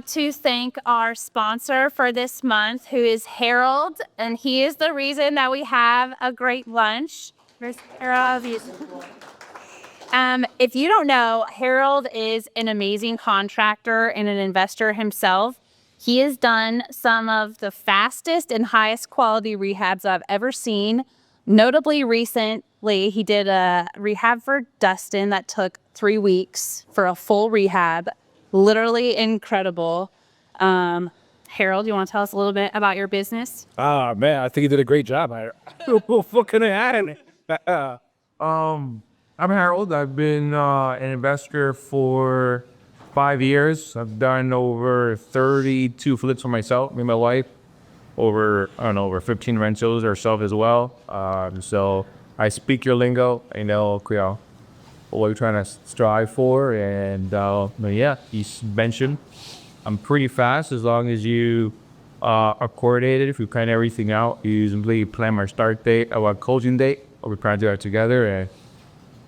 want to thank our sponsor for this month, who is Harold, and he is the reason that we have a great lunch. There's Harold. If you don't know, Harold is an amazing contractor and an investor himself. He has done some of the fastest and highest quality rehabs I've ever seen. Notably recently, he did a rehab for Dustin that took 3 weeks for a full rehab. Literally incredible. Harold, you want to tell us a little bit about your business? Man, I think he did a great job. What can I add? I'm Harold. I've been an investor for 5 years. I've done over 32 flips for myself, me and my wife. Over 15 rentals ourselves as well. So I speak your lingo. I know, what we're trying to strive for. And but yeah, he's mentioned I'm pretty fast as long as you are coordinated. If we plan everything out, you simply plan my start date, our closing date. We're trying to do that together, and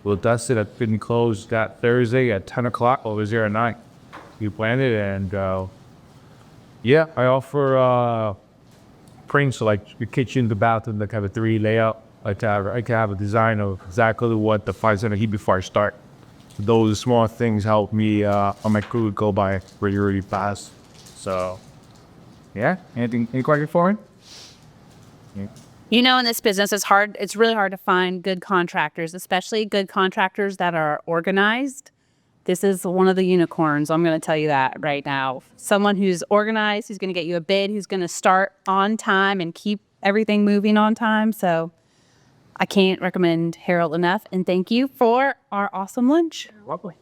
we'll dust it at been closed that Thursday at 10 o'clock over 09. We planned it, and yeah, I offer prints like the kitchen, the bathroom, the kind of 3 layout. I can have a design of exactly what the 5 center heat before I start. Those small things help me on my crew go by really, really fast. So, yeah, any questions for me? Yeah. You know, in this business, it's really hard to find good contractors, especially good contractors that are organized. This is one of the unicorns. I'm going to tell you that right now. Someone who's organized, who's going to get you a bid, who's going to start on time and keep everything moving on time. So I can't recommend Harold enough. And thank you for our awesome lunch. Lovely.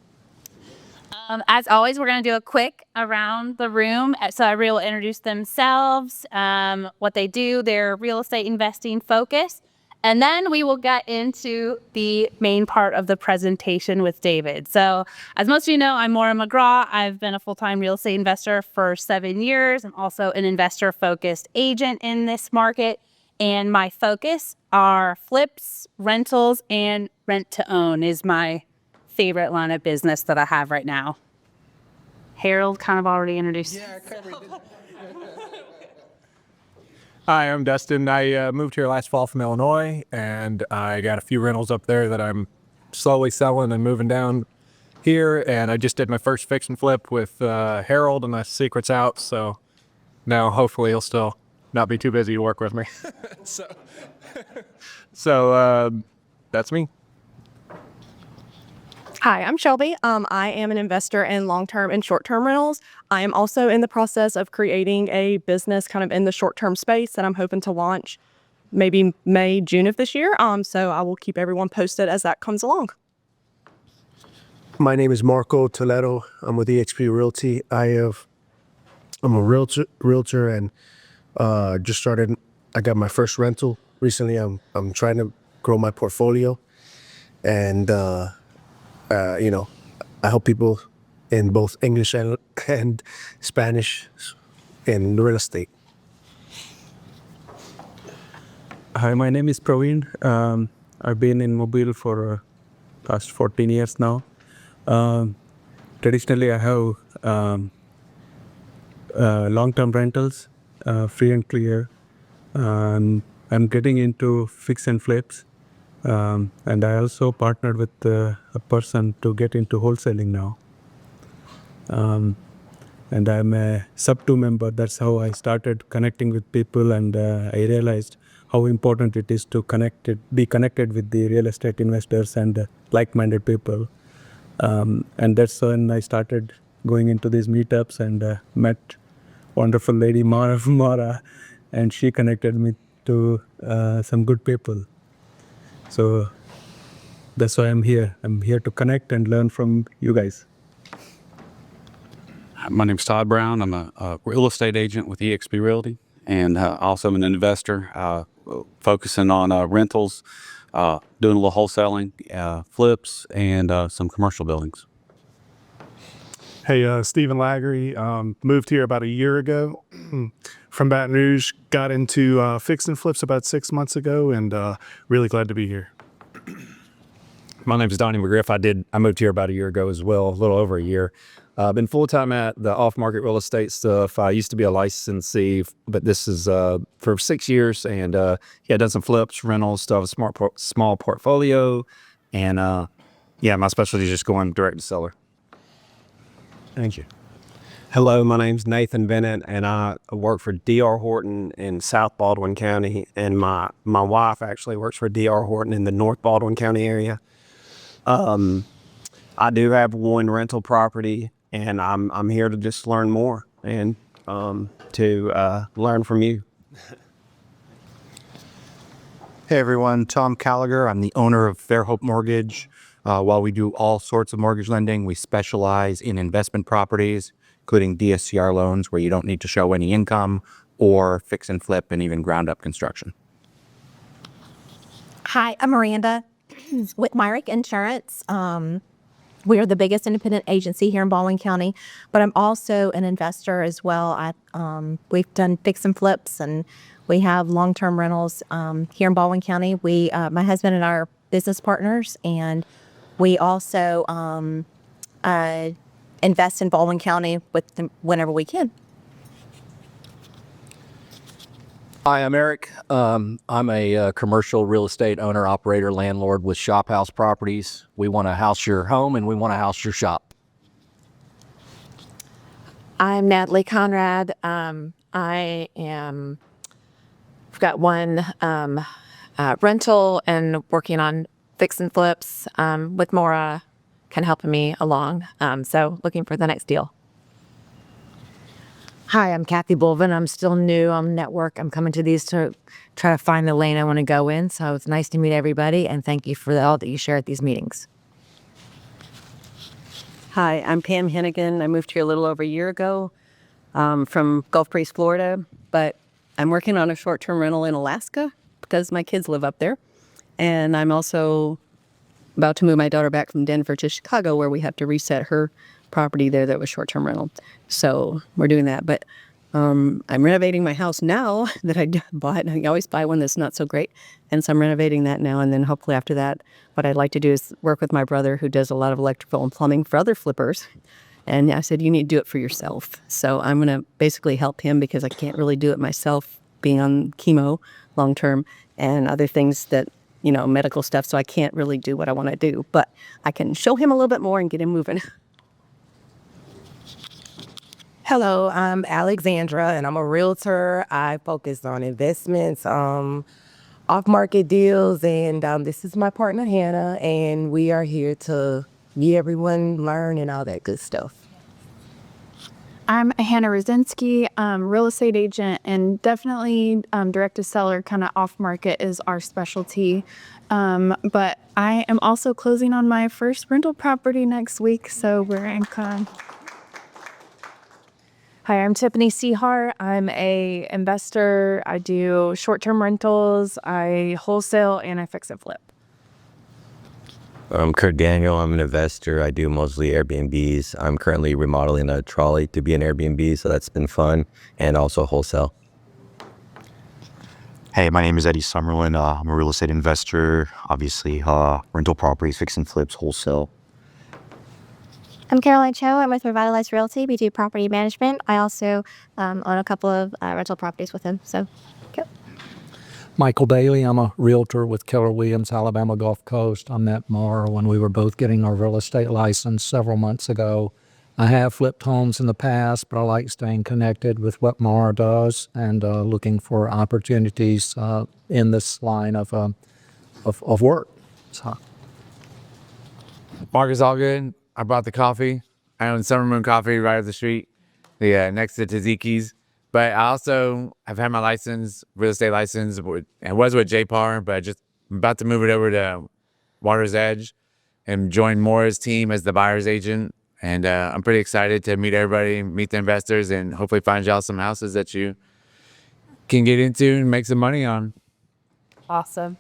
As always, we're going to do a quick around the room. So everybody will introduce themselves, what they do, their real estate investing focus. And then we will get into the main part of the presentation with David. So as most of you know, I'm Maura McGraw. I've been a full-time real estate investor for 7 years. I'm also an investor-focused agent in this market. And my focus are flips, rentals, and rent-to-own is my favorite line of business that I have right now. Harold kind of already introduced. Yeah, I covered it. Hi, I'm Dustin. I moved here last fall from Illinois, and I got a few rentals up there that I'm slowly selling and moving down here. And I just did my first fix and flip with Harold, and the secret's out. So now hopefully he'll still not be too busy to work with me. so that's me. Hi, I'm Shelby. I am an investor in long-term and short-term rentals. I am also in the process of creating a business kind of in the short-term space that I'm hoping to launch maybe May, June of this year. So I will keep everyone posted as that comes along. My name is Marco Toledo. I'm with eXp Realty. I'm a realtor and just started. I got my first rental recently. I'm trying to grow my portfolio, and I help people in both English and Spanish in real estate. Hi, my name is Praveen. I've been in Mobile for past 14 years now. Traditionally, I have long-term rentals, free and clear. I'm getting into fix and flips. And I also partnered with a person to get into wholesaling now. And I'm a sub-2 member. That's how I started connecting with people, and I realized how important it is to be connected with the real estate investors and like-minded people. And that's when I started going into these meetups and met wonderful lady Mara, and she connected me to some good people. So that's why I'm here. I'm here to connect and learn from you guys. My name's Todd Brown. I'm a real estate agent with eXp Realty, and also I'm an investor focusing on rentals, doing a little wholesaling, flips, and some commercial buildings. Hey, Stephen Laggery, moved here about a year ago from Baton Rouge, got into fix and flips about 6 months ago, and really glad to be here. My name is Donnie McGriff. I moved here about a year ago as well, a little over a year. I've been full-time at the off-market real estate stuff. I used to be a licensee, but this is for 6 years. And yeah, done some flips, rentals, still have a small portfolio. And yeah, my specialty is just going direct to seller. Thank you. Hello, my name's Nathan Bennett, and I work for D.R. Horton in South Baldwin County, and my wife actually works for D.R. Horton in the North Baldwin County area. I do have one rental property, and I'm here to just learn more and to learn from you. Hey everyone, Tom Callagher. I'm the owner of Fairhope Mortgage. While we do all sorts of mortgage lending, we specialize in investment properties, including DSCR loans where you don't need to show any income, or fix and flip and even ground up construction. Hi, I'm Miranda with Myrick Insurance. We are the biggest independent agency here in Baldwin County, but I'm also an investor as well. We've done fix and flips, and we have long-term rentals here in Baldwin County. My husband and I are business partners, and we also invest in Baldwin County with them whenever we can. Hi, I'm Eric. I'm a commercial real estate owner, operator, landlord with Shop House Properties. We want to house your home and we want to house your shop. I'm Natalie Conrad. I've got one rental and working on fix and flips with Maura kind of helping me along. So looking for the next deal. Hi, I'm Kathy Bulvin. I'm still new on network. I'm coming to these to try to find the lane I want to go in. So it's nice to meet everybody, and thank you for all that you share at these meetings. Hi, I'm Pam Hennigan. I moved here a little over a year ago from Gulf Breeze, Florida, but I'm working on a short-term rental in Alaska because my kids live up there. And I'm also about to move my daughter back from Denver to Chicago, where we have to reset her property there that was short-term rental. So we're doing that. But I'm renovating my house now that I bought. I always buy one that's not so great. And so I'm renovating that now. And then hopefully after that, what I'd like to do is work with my brother who does a lot of electrical and plumbing for other flippers. And I said, you need to do it for yourself. So I'm going to basically help him because I can't really do it myself, being on chemo long-term and other things that, medical stuff. So I can't really do what I want to do. But I can show him a little bit more and get him moving. Hello, I'm Alexandra, and I'm a realtor. I focus on investments, off-market deals, and this is my partner, Hannah, and we are here to meet everyone, learn, and all that good stuff. I'm Hannah Rosinski, real estate agent, and definitely direct to seller, kind of off-market is our specialty. But I am also closing on my first rental property next week, so we're in Hi, I'm Tiffany Seahart. I'm a investor. I do short-term rentals, I wholesale, and I fix and flip. I'm Kurt Daniel. I'm an investor. I do mostly Airbnbs. I'm currently remodeling a trolley to be an Airbnb, so that's been fun, and also wholesale. Hey, my name is Eddie Summerlin. I'm a real estate investor, obviously rental properties, fix and flips, wholesale. I'm Caroline Cho. I'm with Revitalized Realty. We do property management. I also own a couple of rental properties with him. So, cool. Michael Daly. I'm a realtor with Keller Williams, Alabama Gulf Coast. I met Mara when we were both getting our real estate license several months ago. I have flipped homes in the past, but I like staying connected with what Mara does and looking for opportunities in this line of work. So. Mark is all good. I bought the coffee. I own Summer Moon Coffee right up the street, next to Taziki's. But I also have had my license, real estate license. I was with JPAR, but I'm about to move it over to Water's Edge and join Mora's team as the buyer's agent. And I'm pretty excited to meet everybody, meet the investors, and hopefully find y'all some houses that you can get into and make some money on. Awesome.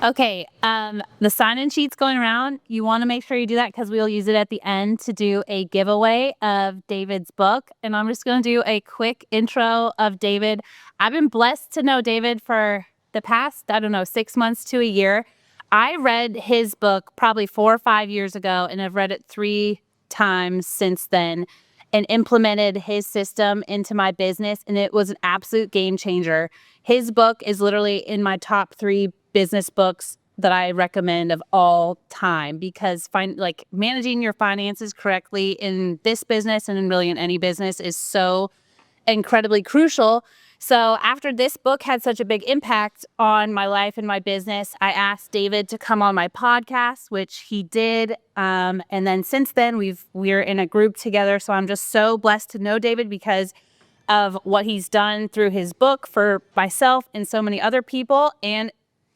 Okay, the sign-in sheet's going around. You want to make sure you do that because we'll use it at the end to do a giveaway of David's book. And I'm just going to do a quick intro of David. I've been blessed to know David for the past, 6 months to a year. I read his book probably 4 or 5 years ago, and I've read it 3 times since then and implemented his system into my business, and it was an absolute game changer. His book is literally in my top 3 business books that I recommend of all time, because managing your finances correctly in this business and really in any business is so incredibly crucial. So after this book had such a big impact on my life and my business, I asked David to come on my podcast, which he did. And then since then, we're in a group together. So I'm just so blessed to know David because of what he's done through his book for myself and so many other people. And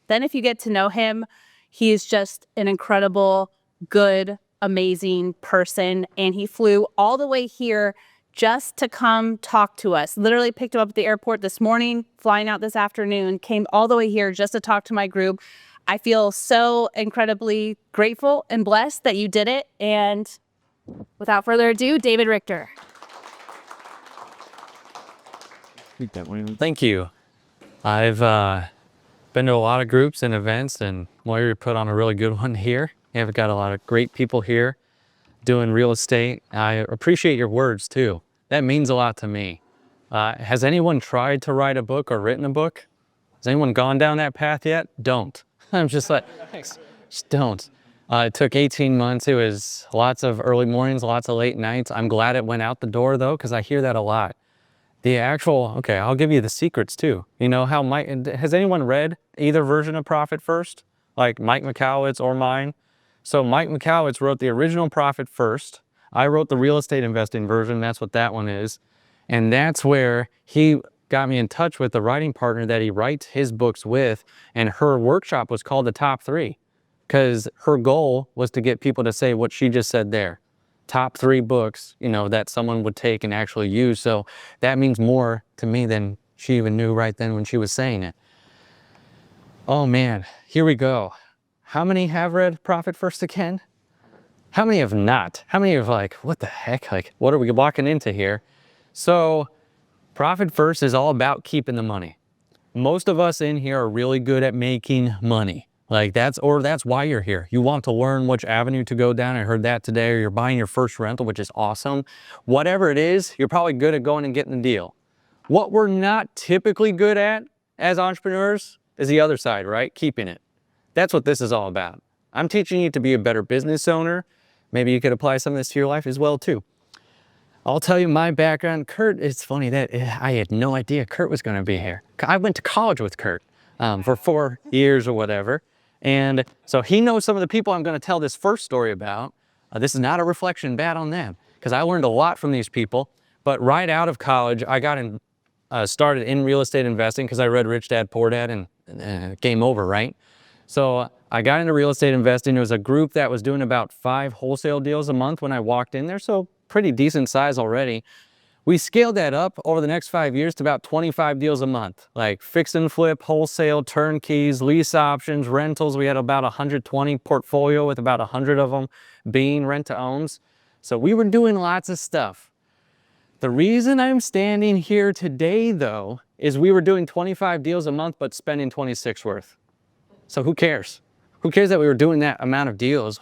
then if you get to know him, he is just an incredible, good, amazing person. And he flew all the way here just to come talk to us. Literally picked him up at the airport this morning, flying out this afternoon, came all the way here just to talk to my group. I feel so incredibly grateful and blessed that you did it. And without further ado, David Richter. Thank you. I've been to a lot of groups and events, and Moira put on a really good one here. You've got a lot of great people here doing real estate. I appreciate your words too. That means a lot to me. Has anyone tried to write a book or written a book? Has anyone gone down that path yet? Don't. I'm just like, thanks. Just don't. It took 18 months. It was lots of early mornings, lots of late nights. I'm glad it went out the door though, because I hear that a lot. Okay, I'll give you the secrets too. You know how has anyone read either version of Profit First? Like Mike Michalowicz or mine? So Mike Michalowicz wrote the original Profit First. I wrote the real estate investing version. That's what that one is. And that's where he got me in touch with the writing partner that he writes his books with. And her workshop was called the Top 3 because her goal was to get people to say what she just said there. Top 3 books, that someone would take and actually use. So that means more to me than she even knew right then when she was saying it. Oh man, here we go. How many have read Profit First again? How many have not? How many have what the heck? What are we walking into here? So Profit First is all about keeping the money. Most of us in here are really good at making money. That's why you're here. You want to learn which avenue to go down. I heard that today, or you're buying your first rental, which is awesome. Whatever it is, you're probably good at going and getting the deal. What we're not typically good at as entrepreneurs is the other side, right? Keeping it. That's what this is all about. I'm teaching you to be a better business owner. Maybe you could apply some of this to your life as well too. I'll tell you my background. Kurt, it's funny that I had no idea Kurt was going to be here. I went to college with Kurt for 4 years or whatever. And so he knows some of the people I'm going to tell this first story about. This is not a reflection bad on them because I learned a lot from these people. But right out of college, I got started in real estate investing because I read Rich Dad, Poor Dad and game over, right? So I got into real estate investing. It was a group that was doing about 5 wholesale deals a month when I walked in there. So pretty decent size already. We scaled that up over the next 5 years to about 25 deals a month, like fix and flip, wholesale, turnkeys, lease options, rentals. We had about 120 portfolio with about 100 of them being rent to owns. So we were doing lots of stuff. The reason I'm standing here today though, is we were doing 25 deals a month, but spending 26 worth. So who cares? Who cares that we were doing that amount of deals?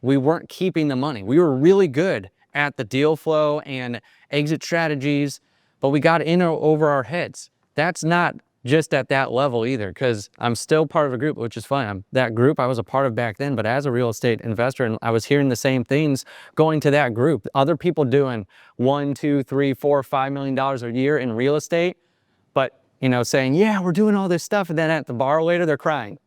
We weren't keeping the money. We were really good at the deal flow and exit strategies, but we got in over our heads. That's not just at that level either, because I'm still part of a group, which is fine. That group I was a part of back then, but as a real estate investor, and I was hearing the same things going to that group. Other people doing $1, $2, $3, $4, $5 million a year in real estate, but saying, yeah, we're doing all this stuff, and then at the bar later, they're crying.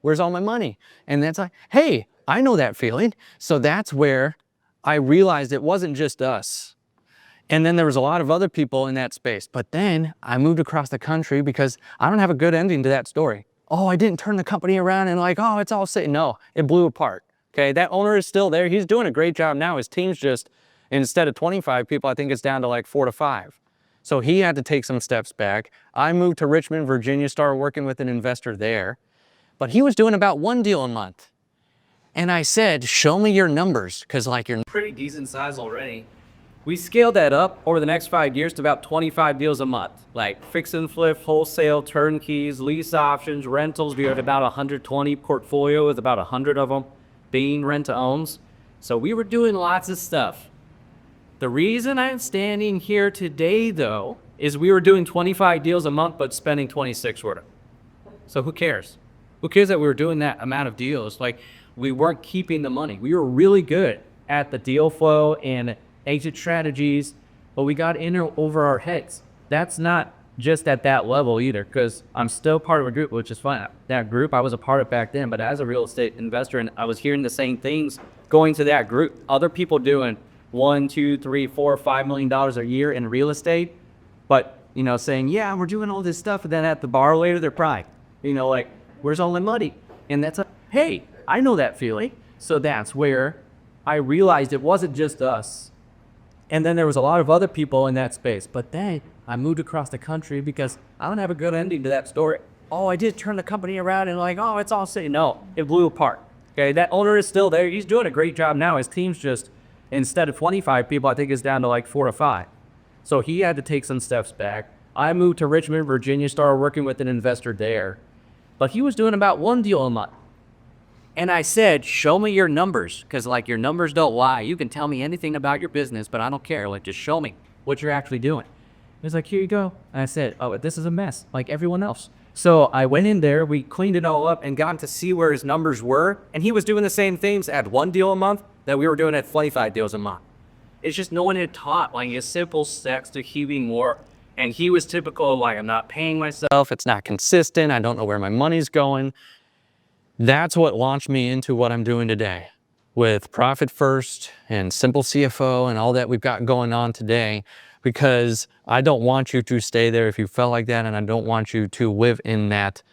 Where's all my money? And that's like, hey, I know that feeling. So that's where I realized it wasn't just us. And then there was a lot of other people in that space. But then I moved across the country because I don't have a good ending to that story. Oh, I didn't turn the company around and oh, it's all sitting. No, it blew apart. Okay, that owner is still there. He's doing a great job now. His team's just, instead of 25 people, I think it's down to 4 to 5. So he had to take some steps back. I moved to Richmond, Virginia, started working with an investor there. But he was doing about 1 deal a month. And I said, show me your numbers, because you're pretty decent size already. We scaled that up over the next 5 years to about 25 deals a month, fix and flip, wholesale, turnkeys, lease options, rentals. We had about 120 portfolio with about 100 of them being rent to owns. So we were doing lots of stuff. The reason I'm standing here today, though, is we were doing 25 deals a month, but spending 26 worth. So who cares? Who cares that we were doing that amount of deals? Like, we weren't keeping the money. We were really good at the deal flow and exit strategies, but we got in over our heads. That's not just at that level either, because I'm still part of a group, which is fine. That group I was a part of back then, but as a real estate investor, and I was hearing the same things going to that group. Other people doing $1, $2, $3, $4, $5 million a year in real estate, but saying, yeah, we're doing all this stuff, and then at the bar later they're crying. Like, where's all the money? And that's hey, I know that feeling. So that's where I realized it wasn't just us. And then there was a lot of other people in that space. But then I moved across the country because I don't have a good ending to that story. Oh, I did turn the company around and oh, it's all safe. No, it blew apart. Okay, that owner is still there. He's doing a great job now. His team's just, instead of 25 people, I think it's down to 4 or 5. So he had to take some steps back. I moved to Richmond, Virginia, started working with an investor there. But he was doing about 1 deal a month. And I said, show me your numbers, because your numbers don't lie. You can tell me anything about your business, but I don't care. Just show me what you're actually doing. He's like, here you go. And I said, oh, this is a mess, like everyone else. So I went in there, we cleaned it all up and got to see where his numbers were. And he was doing the same things at 1 deal a month that we were doing at 25 deals a month. It's just no one had taught a simple steps to keeping more. And he was typical, I'm not paying myself. It's not consistent. I don't know where my money's going. That's what launched me into what I'm doing today with Profit First and Simple CFO and all that we've got going on today, because I don't want you to stay there if you felt like that, and I don't want you to live in that.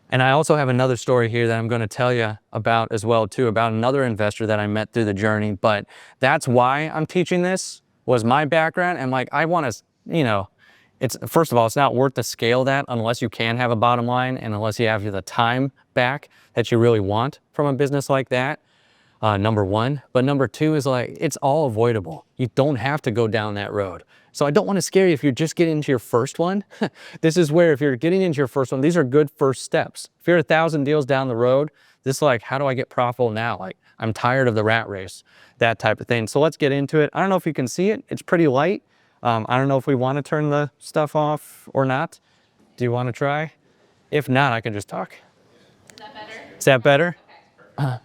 And I also have another story here that I'm going to tell you about as well too, about another investor that I met through the journey. But that's why I'm teaching this, was my background. And I want to, it's, first of all, it's not worth to scale that unless you can have a bottom line and unless you have the time back that you really want from a business like that, number one. But number two is it's all avoidable. You don't have to go down that road. So I don't want to scare you if you're just getting into your first one. This is where, if you're getting into your first one, these are good first steps. If you're 1,000 deals down the road, this is how do I get profitable now? I'm tired of the rat race, that type of thing. So let's get into it. I don't know if you can see it. It's pretty light. I don't know if we want to turn the stuff off or not. Do you want to try? If not, I can just talk. Is that better? Is that better? Okay.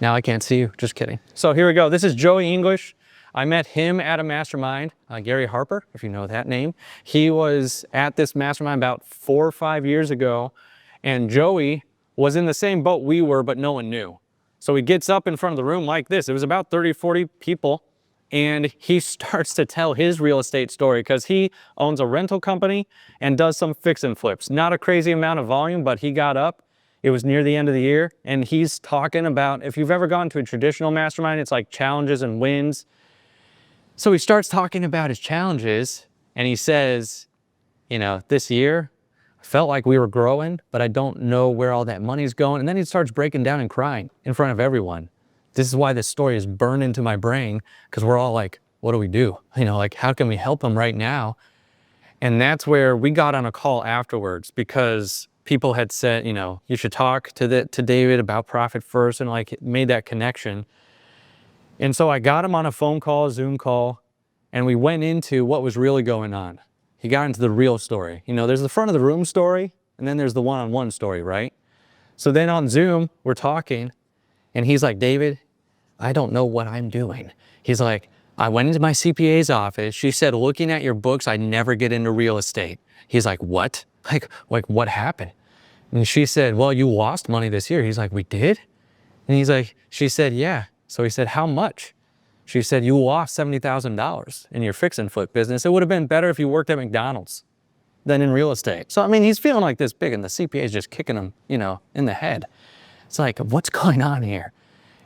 Now I can't see you, just kidding. So here we go. This is Joey English. I met him at a mastermind, Gary Harper, if you know that name. He was at this mastermind about 4 or 5 years ago, and Joey was in the same boat we were, but no one knew. So he gets up in front of the room like this. It was about 30, 40 people. And he starts to tell his real estate story because he owns a rental company and does some fix and flips. Not a crazy amount of volume, but he got up. It was near the end of the year, and he's talking about, if you've ever gone to a traditional mastermind, it's like challenges and wins. So he starts talking about his challenges, and he says, this year, I felt like we were growing, but I don't know where all that money's going. And then he starts breaking down and crying in front of everyone. This is why this story is burned into my brain, because we're all like, what do we do? How can we help him right now? And that's where we got on a call afterwards, because people had said, you should talk to David about Profit First, and made that connection. And so I got him on a phone call, a Zoom call, and we went into what was really going on. He got into the real story. There's the front of the room story, and then there's the one-on-one story, right? So then on Zoom, we're talking, and he's like, David, I don't know what I'm doing. He's like, I went into my CPA's office. She said, looking at your books, I'd never get into real estate. He's like, what? Like what happened? And she said, well, you lost money this year. He's like, we did? And he's like, she said, yeah. So he said, how much? She said, you lost $70,000 in your fix and flip business. It would have been better if you worked at McDonald's than in real estate. So, he's feeling like this big, and the CPA is just kicking him, in the head. It's like, what's going on here?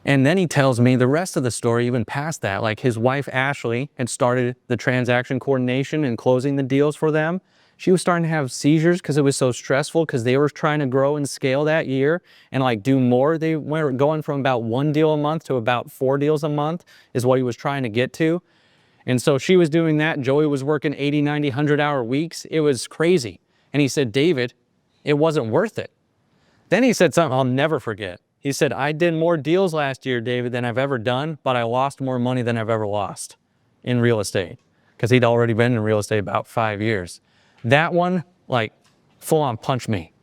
And then he tells me the rest of the story, even past that, his wife, Ashley, had started the transaction coordination and closing the deals for them. She was starting to have seizures because it was so stressful, because they were trying to grow and scale that year and do more. They were going from about 1 deal a month to about 4 deals a month is what he was trying to get to. And so she was doing that. Joey was working 80, 90, 100-hour weeks. It was crazy. And he said, David, it wasn't worth it. Then he said something I'll never forget. He said, I did more deals last year, David, than I've ever done, but I lost more money than I've ever lost in real estate, because he'd already been in real estate about 5 years. That one, like, full on punched me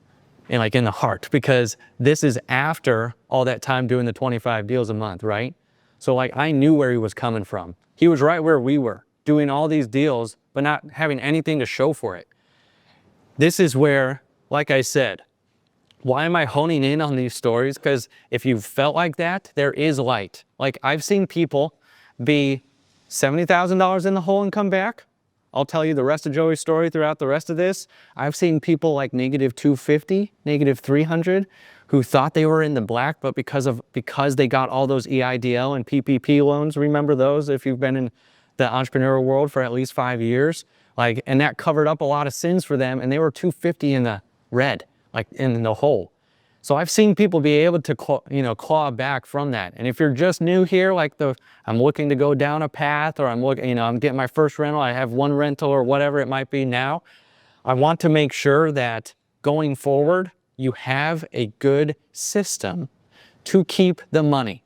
and like in the heart, because this is after all that time doing the 25 deals a month, right? So like, I knew where he was coming from. He was right where we were, doing all these deals, but not having anything to show for it. This is where, like I said, why am I honing in on these stories? Because if you felt like that, there is light. Like, I've seen people be $70,000 in the hole and come back. I'll tell you the rest of Joey's story throughout the rest of this. I've seen people like -250, -300, who thought they were in the black, but because they got all those EIDL and PPP loans, remember those if you've been in the entrepreneurial world for at least 5 years, like, and that covered up a lot of sins for them, and they were 250 in the red, like in the hole. So I've seen people be able to claw back from that. And if you're just new here, like I'm looking to go down a path, or I'm getting my first rental, I have one rental or whatever it might be now, I want to make sure that going forward, you have a good system to keep the money.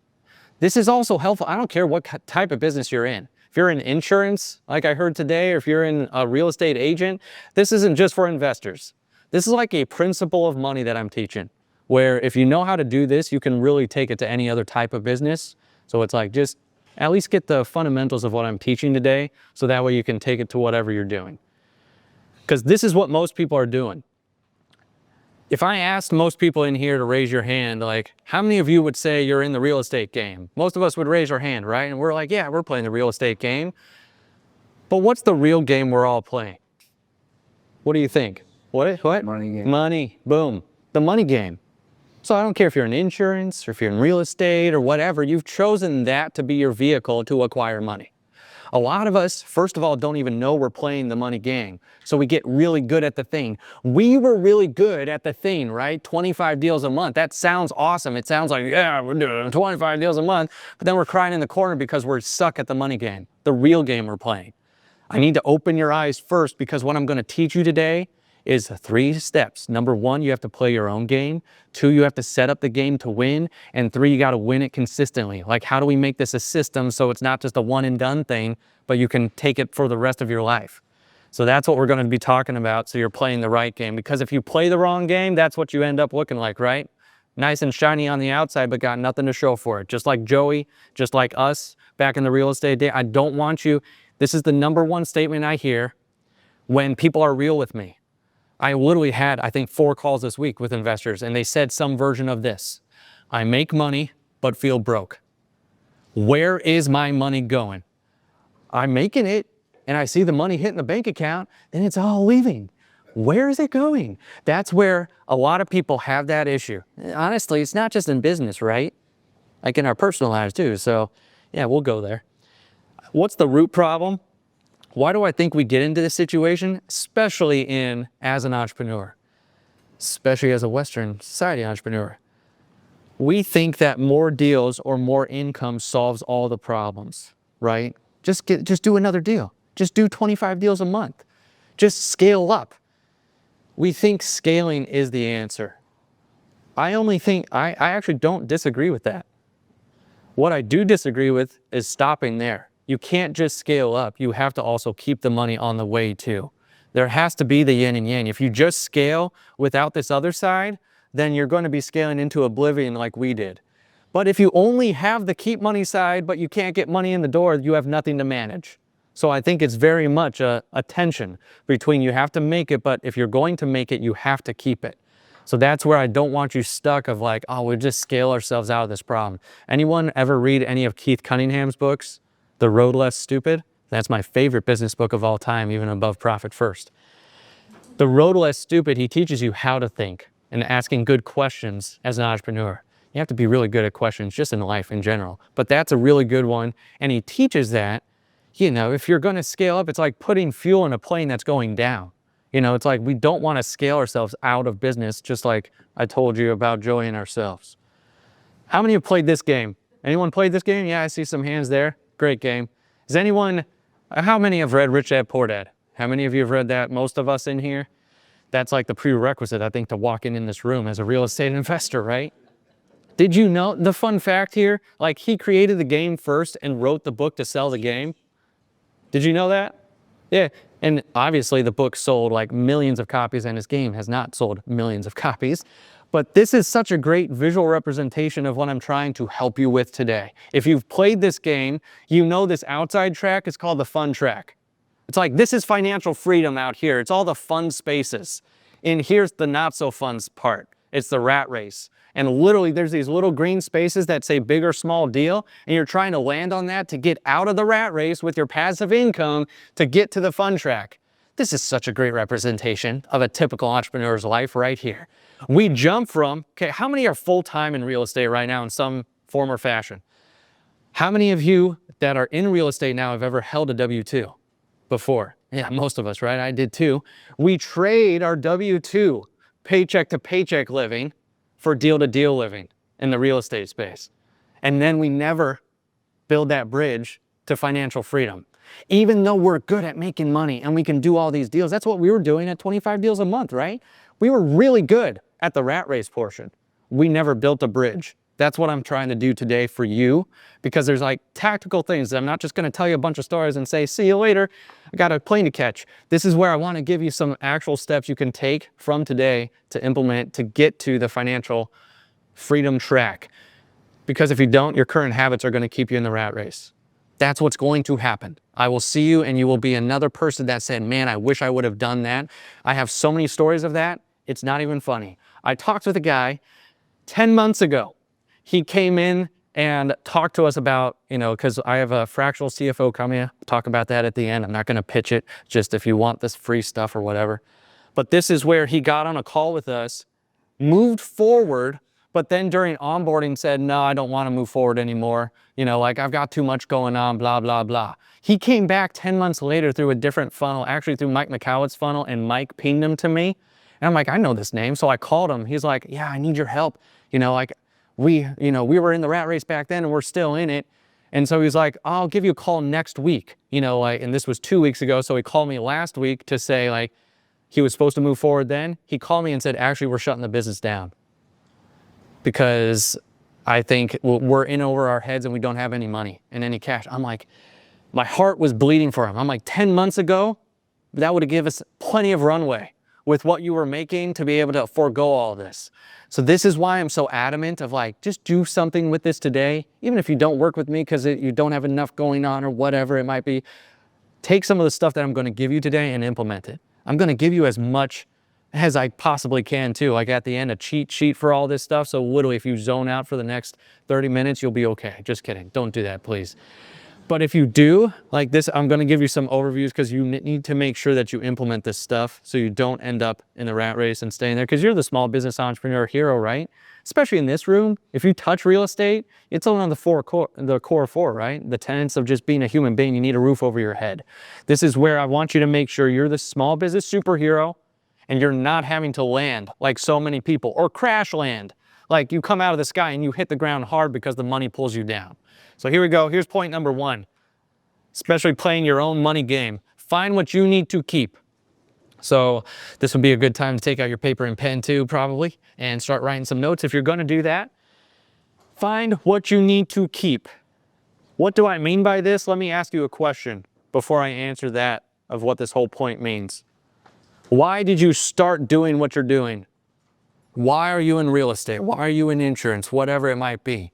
This is also helpful. I don't care what type of business you're in. If you're in insurance, like I heard today, or if you're in a real estate agent, this isn't just for investors. This is like a principle of money that I'm teaching, where if you know how to do this, you can really take it to any other type of business. So it's like, just at least get the fundamentals of what I'm teaching today, so that way you can take it to whatever you're doing. Because this is what most people are doing. If I asked most people in here to raise your hand, like, how many of you would say you're in the real estate game? Most of us would raise our hand, right? And we're like, yeah, we're playing the real estate game. But what's the real game we're all playing? What do you think? What? Money game. Money, boom, the money game. So I don't care if you're in insurance or if you're in real estate or whatever, you've chosen that to be your vehicle to acquire money. A lot of us, first of all, don't even know we're playing the money game. So we get really good at the thing. We were really good at the thing, right? 25 deals a month. That sounds awesome. It sounds like, yeah, we're doing 25 deals a month. But then we're crying in the corner because we're stuck at the money game, the real game we're playing. I need to open your eyes first, because what I'm going to teach you today is 3 steps. Number 1, you have to play your own game. 2, you have to set up the game to win. And 3, you got to win it consistently. Like, how do we make this a system so it's not just a one and done thing, but you can take it for the rest of your life? So that's what we're going to be talking about, so you're playing the right game. Because if you play the wrong game, that's what you end up looking like, right? Nice and shiny on the outside, but got nothing to show for it. Just like Joey, just like us back in the real estate day. I don't want you, this is the number 1 statement I hear when people are real with me. I literally had, I think, 4 calls this week with investors, and they said some version of this: I make money, but feel broke. Where is my money going? I'm making it, and I see the money hitting the bank account, and it's all leaving. Where is it going? That's where a lot of people have that issue. Honestly, it's not just in business, right? Like in our personal lives too. So yeah, we'll go there. What's the root problem? Why do I think we get into this situation, especially as an entrepreneur, especially as a Western society entrepreneur? We think that more deals or more income solves all the problems, right? Just do another deal. Just do 25 deals a month. Just scale up. We think scaling is the answer. I actually don't disagree with that. What I do disagree with is stopping there. You can't just scale up. You have to also keep the money on the way too. There has to be the yin and yang. If you just scale without this other side, then you're going to be scaling into oblivion like we did. But if you only have the keep money side, but you can't get money in the door, you have nothing to manage. So I think it's very much a tension between, you have to make it, but if you're going to make it, you have to keep it. So that's where I don't want you stuck of like, oh, we'll just scale ourselves out of this problem. Anyone ever read any of Keith Cunningham's books? The Road Less Stupid? That's my favorite business book of all time, even above Profit First. The Road Less Stupid, he teaches you how to think and asking good questions as an entrepreneur. You have to be really good at questions just in life in general, but that's a really good one. And he teaches that, if you're going to scale up, it's like putting fuel in a plane that's going down. It's like we don't want to scale ourselves out of business, just like I told you about Joey and ourselves. How many have played this game? Anyone played this game? Yeah, I see some hands there. Great game. How many have read Rich Dad Poor Dad? How many of you have read that? Most of us in here. That's like the prerequisite, I think, to walking in this room as a real estate investor, right? Did you know the fun fact here? Like, he created the game first and wrote the book to sell the game. Did you know that? Yeah. And obviously the book sold like millions of copies and his game has not sold millions of copies. But this is such a great visual representation of what I'm trying to help you with today. If you've played this game, you know this outside track is called the fun track. It's like, this is financial freedom out here. It's all the fun spaces. And here's the not so fun part. It's the rat race. And literally there's these little green spaces that say big or small deal, and you're trying to land on that to get out of the rat race with your passive income to get to the fun track. This is such a great representation of a typical entrepreneur's life right here. We jump from, okay, how many are full-time in real estate right now in some form or fashion? How many of you that are in real estate now have ever held a W-2 before? Yeah, most of us, right? I did too. We trade our W-2 paycheck to paycheck living for deal to deal living in the real estate space. And then we never build that bridge to financial freedom. Even though we're good at making money and we can do all these deals, that's what we were doing at 25 deals a month, right? We were really good at the rat race portion. We never built a bridge. That's what I'm trying to do today for you, because there's like tactical things. I'm not just going to tell you a bunch of stories and say, see you later, I got a plane to catch. This is where I want to give you some actual steps you can take from today to implement to get to the financial freedom track. Because if you don't, your current habits are going to keep you in the rat race. That's what's going to happen. I will see you and you will be another person that said, man, I wish I would have done that. I have so many stories of that. It's not even funny. I talked with a guy 10 months ago. He came in and talked to us about, because I have a fractional CFO coming. I'll talk about that at the end. I'm not going to pitch it, just if you want this free stuff or whatever. But this is where he got on a call with us, moved forward, but then during onboarding said, no, I don't want to move forward anymore. Like, I've got too much going on, blah, blah, blah. He came back 10 months later through a different funnel, actually through Mike McCowlett's funnel, and Mike pinged him to me. And I'm like, I know this name. So I called him. He's like, yeah, I need your help. We were in the rat race back then and we're still in it. And so he's like, I'll give you a call next week. And this was 2 weeks ago. So he called me last week to say, like, he was supposed to move forward then. He called me and said, actually, we're shutting the business down because I think we're in over our heads and we don't have any money and any cash. I'm like, my heart was bleeding for him. I'm like, 10 months ago, that would have given us plenty of runway with what you were making to be able to forego all this. So this is why I'm so adamant of like, just do something with this today. Even if you don't work with me because you don't have enough going on or whatever it might be, take some of the stuff that I'm going to give you today and implement it. I'm going to give you as much as I possibly can too. Like at the end, a cheat sheet for all this stuff. So literally if you zone out for the next 30 minutes, you'll be okay. Just kidding. Don't do that, please. But if you do like this, I'm going to give you some overviews because you need to make sure that you implement this stuff so you don't end up in the rat race and staying there, because you're the small business entrepreneur hero, right? Especially in this room, if you touch real estate, it's only on the core four, right? The tenets of just being a human being. You need a roof over your head. This is where I want you to make sure you're the small business superhero and you're not having to land like so many people, or crash land. Like you come out of the sky and you hit the ground hard because the money pulls you down. So here we go. Here's point number one, especially playing your own money game. Find what you need to keep. So this would be a good time to take out your paper and pen too, probably, and start writing some notes if you're going to do that. Find what you need to keep. What do I mean by this? Let me ask you a question before I answer that of what this whole point means. Why did you start doing what you're doing? Why are you in real estate? Why are you in insurance? Whatever it might be.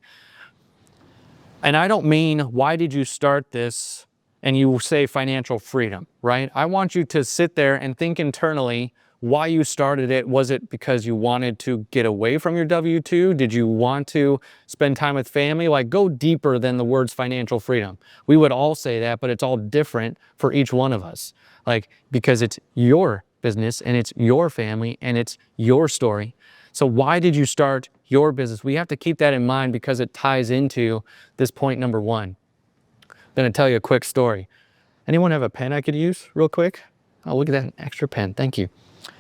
And I don't mean, why did you start this? And you say financial freedom, right? I want you to sit there and think internally why you started it. Was it because you wanted to get away from your W-2? Did you want to spend time with family? Like, go deeper than the words financial freedom. We would all say that, but it's all different for each one of us. Like, because it's your business and it's your family and it's your story. So why did you start your business? We have to keep that in mind because it ties into this point number one. I'm going to tell you a quick story. Anyone have a pen I could use real quick? Oh, look at that, an extra pen. Thank you.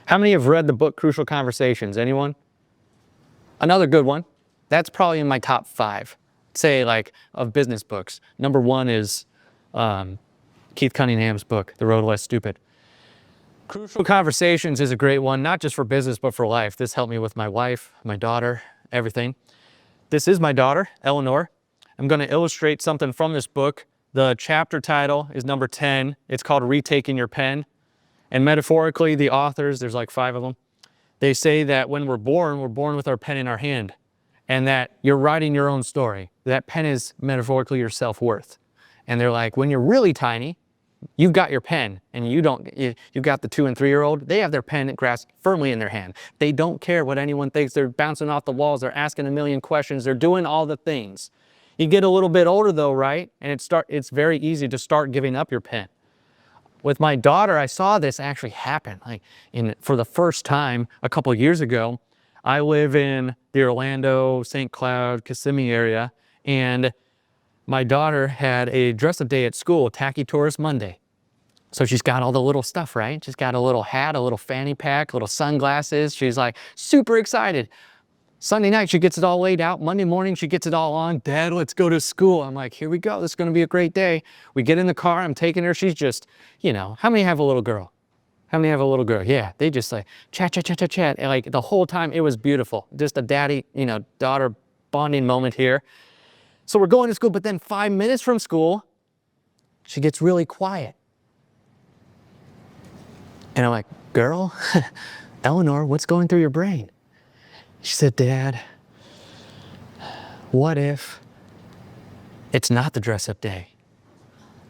How many have read the book Crucial Conversations? Anyone? Another good one. That's probably in my top 5, say, like, of business books. Number 1 is Keith Cunningham's book, The Road Less Stupid. Crucial Conversations is a great one, not just for business, but for life. This helped me with my wife, my daughter, everything. this is my daughter, Eleanor. I'm going to illustrate something from this book. The chapter title is number 10. It's called Retaking Your Pen. And metaphorically, the authors, there's like 5 of them, they say that when we're born with our pen in our hand, and that you're writing your own story. That pen is metaphorically your self-worth. And they're like, when you're really tiny, you've got your pen, and you've got the 2- and 3-year-old, they have their pen grasped firmly in their hand. They don't care what anyone thinks. They're bouncing off the walls. They're asking a million questions. They're doing all the things. You get a little bit older though, right? And it's very easy to start giving up your pen. With my daughter, I saw this actually happen. For the first time a couple years ago, I live in the Orlando, St. Cloud, Kissimmee area, and my daughter had a dress-up day at school, Tacky Tourist Monday. So she's got all the little stuff, right? She's got a little hat, a little fanny pack, little sunglasses. She's like super excited. Sunday night, she gets it all laid out. Monday morning, she gets it all on. Dad, let's go to school. I'm like, here we go. This is going to be a great day. We get in the car. I'm taking her. She's just, how many have a little girl? How many have a little girl? Yeah, they just like chat, chat, chat, chat, chat. And like the whole time, it was beautiful. Just a daddy, daughter bonding moment here. So we're going to school, but then 5 minutes from school, she gets really quiet. And I'm like, girl, Eleanor, what's going through your brain? She said, Dad, what if it's not the dress-up day?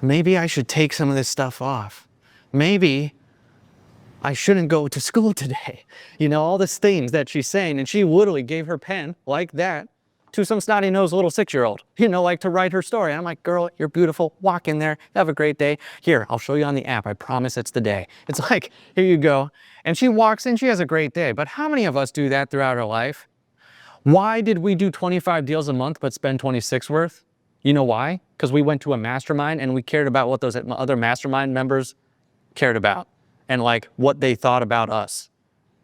Maybe I should take some of this stuff off. Maybe I shouldn't go to school today. All these things that she's saying. And she literally gave her pen like that to some snotty-nosed little 6-year-old, like to write her story. And I'm like, girl, you're beautiful. Walk in there. Have a great day. Here, I'll show you on the app. I promise it's the day. It's like, here you go. And she walks in. She has a great day. But how many of us do that throughout our life? Why did we do 25 deals a month but spend 26 worth? You know why? Because we went to a mastermind and we cared about what those other mastermind members cared about and like what they thought about us,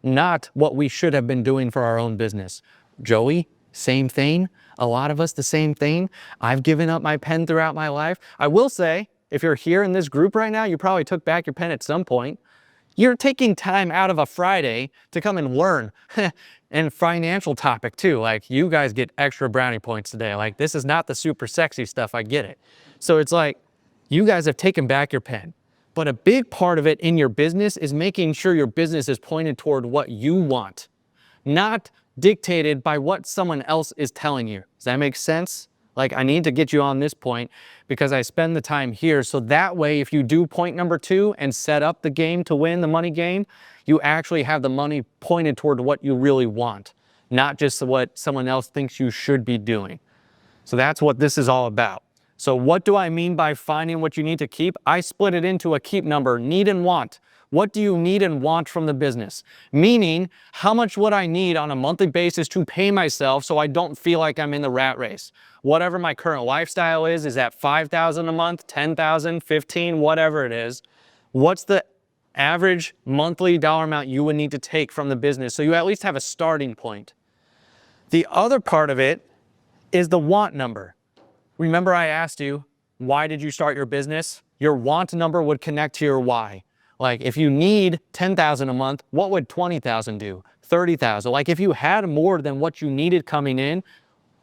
not what we should have been doing for our own business. Joey, same thing. A lot of us, the same thing. I've given up my pen throughout my life. I will say, if you're here in this group right now, you probably took back your pen at some point. You're taking time out of a Friday to come and learn. And financial topic too. Like, you guys get extra brownie points today. Like, this is not the super sexy stuff. I get it. So it's like, you guys have taken back your pen. But a big part of it in your business is making sure your business is pointed toward what you want, not dictated by what someone else is telling you. Does that make sense? Like, I need to get you on this point because I spend the time here. So that way, if you do point number 2 and set up the game to win the money game, you actually have the money pointed toward what you really want, not just what someone else thinks you should be doing. So that's what this is all about. So what do I mean by finding what you need to keep? I split it into a keep number, need and want. What do you need and want from the business? Meaning, how much would I need on a monthly basis to pay myself so I don't feel like I'm in the rat race? Whatever my current lifestyle is that $5,000 a month, $10,000, $15,000, whatever it is? What's the average monthly dollar amount you would need to take from the business so you at least have a starting point? The other part of it is the want number. Remember I asked you, why did you start your business? Your want number would connect to your why. Like, if you need $10,000 a month, what would $20,000 do? $30,000. Like, if you had more than what you needed coming in,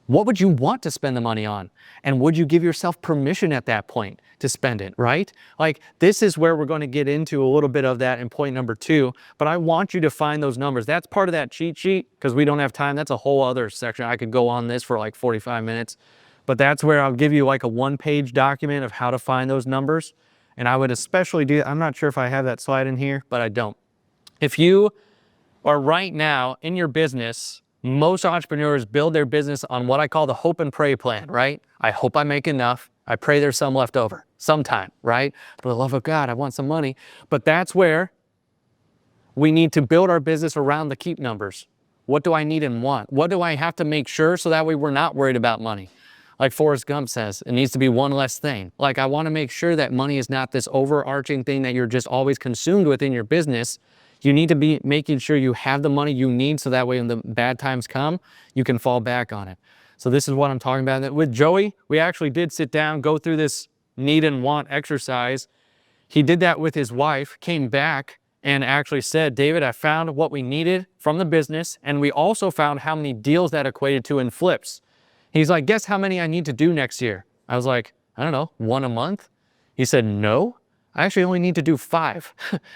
what would you want to spend the money on? And would you give yourself permission at that point to spend it, right? Like, this is where we're going to get into a little bit of that in point number 2, but I want you to find those numbers. That's part of that cheat sheet because we don't have time. That's a whole other section. I could go on this for like 45 minutes, but that's where I'll give you like a 1-page document of how to find those numbers. And I would especially do, I'm not sure if I have that slide in here, but I don't. If you are right now in your business, most entrepreneurs build their business on what I call the hope and pray plan, right? I hope I make enough. I pray there's some left over sometime, right? For the love of God, I want some money. But that's where we need to build our business around the keep numbers. What do I need and want? What do I have to make sure so that way we're not worried about money? Like Forrest Gump says, it needs to be one less thing. Like, I want to make sure that money is not this overarching thing that you're just always consumed with in your business. You need to be making sure you have the money you need so that way when the bad times come, you can fall back on it. So this is what I'm talking about. With Joey, we actually did sit down, go through this need and want exercise. He did that with his wife, came back and actually said, David, I found what we needed from the business, and we also found how many deals that equated to in flips. He's like, guess how many I need to do next year? I was like, I don't know, 1 a month? He said, no, I actually only need to do 5.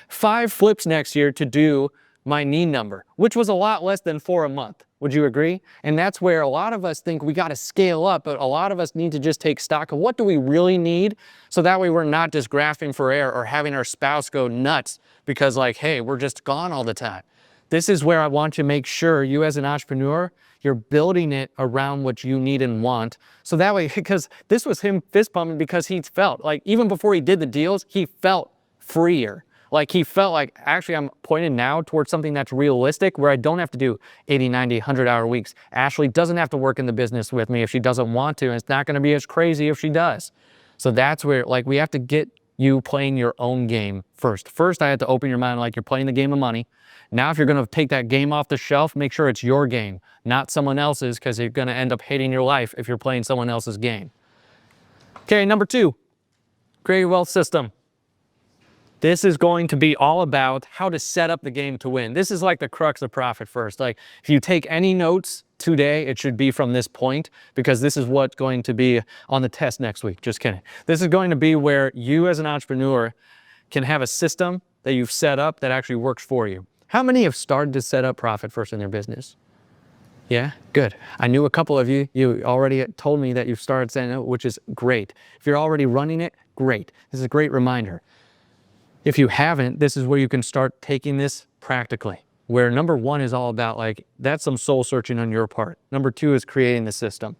5 flips next year to do my need number, which was a lot less than 4 a month. Would you agree? And that's where a lot of us think we got to scale up, but a lot of us need to just take stock of what do we really need, so that way we're not just grasping for air or having our spouse go nuts because like, hey, we're just gone all the time. This is where I want you to make sure you as an entrepreneur, you're building it around what you need and want. So that way, because this was him fist pumping because he felt like even before he did the deals, he felt freer. Like he felt like, actually I'm pointed now towards something that's realistic where I don't have to do 80, 90, 100-hour weeks. Ashley doesn't have to work in the business with me if she doesn't want to, and it's not gonna be as crazy if she does. So that's where like we have to get you playing your own game first. First, I had to open your mind like you're playing the game of money. Now, if you're gonna take that game off the shelf, make sure it's your game, not someone else's, because you're gonna end up hating your life if you're playing someone else's game. Okay, number 2, create a wealth system. This is going to be all about how to set up the game to win. This is like the crux of Profit First. Like if you take any notes today, it should be from this point, because this is what's going to be on the test next week. Just kidding. This is going to be where you as an entrepreneur can have a system that you've set up that actually works for you. How many have started to set up Profit First in their business? Yeah, good. I knew a couple of you already told me that you've started setting it, which is great. If you're already running it, great. This is a great reminder. If you haven't, this is where you can start taking this practically, where number 1 is all about like, that's some soul searching on your part. Number 2 is creating the system.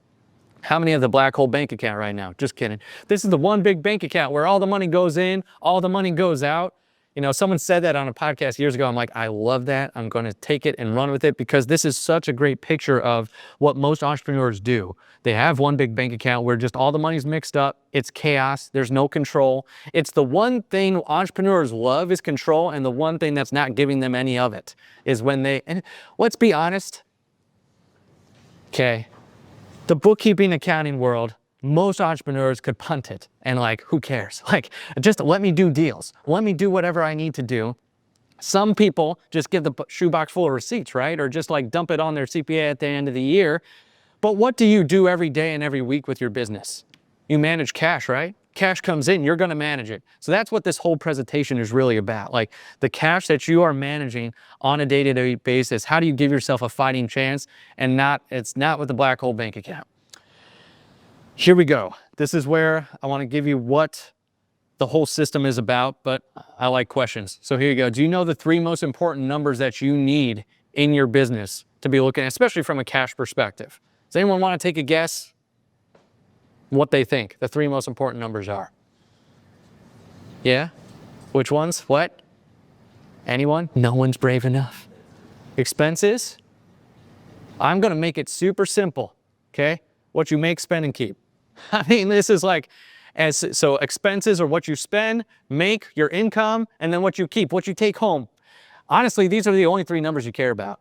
How many have the black hole bank account right now? Just kidding. This is the one big bank account where all the money goes in, all the money goes out. You know, someone said that on a podcast years ago. I'm like, I love that. I'm going to take it and run with it, because this is such a great picture of what most entrepreneurs do. They have one big bank account where just all the money's mixed up. It's chaos. There's no control. It's the one thing entrepreneurs love is control, and the one thing that's not giving them any of it is when they, and let's be honest, okay, the bookkeeping accounting world, most entrepreneurs could punt it and like, who cares? Like, just let me do deals. Let me do whatever I need to do. Some people just give the shoebox full of receipts, right? Or just like dump it on their CPA at the end of the year. But what do you do every day and every week with your business? You manage cash, right? Cash comes in, you're gonna manage it. So that's what this whole presentation is really about. Like the cash that you are managing on a day-to-day basis, how do you give yourself a fighting chance and it's not with the black hole bank account. Here we go. This is where I want to give you what the whole system is about, but I like questions. So here you go. Do you know the 3 most important numbers that you need in your business to be looking at, especially from a cash perspective? Does anyone want to take a guess what they think the 3 most important numbers are? Yeah? Which ones? What? Anyone? No one's brave enough. Expenses? I'm going to make it super simple, okay? What you make, spend, and keep. I mean, this is like, so expenses are what you spend, make, your income, and then what you keep, what you take home. Honestly, these are the only 3 numbers you care about.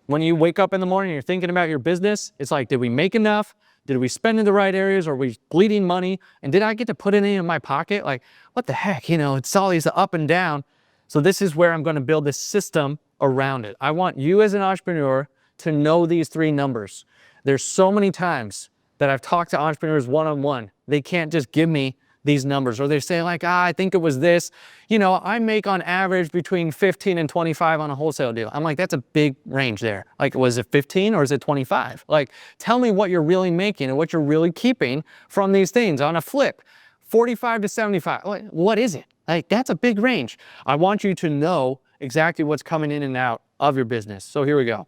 When you wake up in the morning and you're thinking about your business, it's like, did we make enough? Did we spend in the right areas? Are we bleeding money? And did I get to put any in my pocket? Like, what the heck? You know, it's always the up and down. So this is where I'm going to build this system around it. I want you as an entrepreneur to know these 3 numbers. There's so many times that I've talked to entrepreneurs one-on-one. They can't just give me these numbers, or they say like, I think it was this. You know, I make on average between 15 and 25 on a wholesale deal. I'm like, that's a big range there. Like, was it 15 or is it 25? Like, tell me what you're really making and what you're really keeping from these things on a flip. 45 to 75, like, what is it? Like, that's a big range. I want you to know exactly what's coming in and out of your business. So here we go.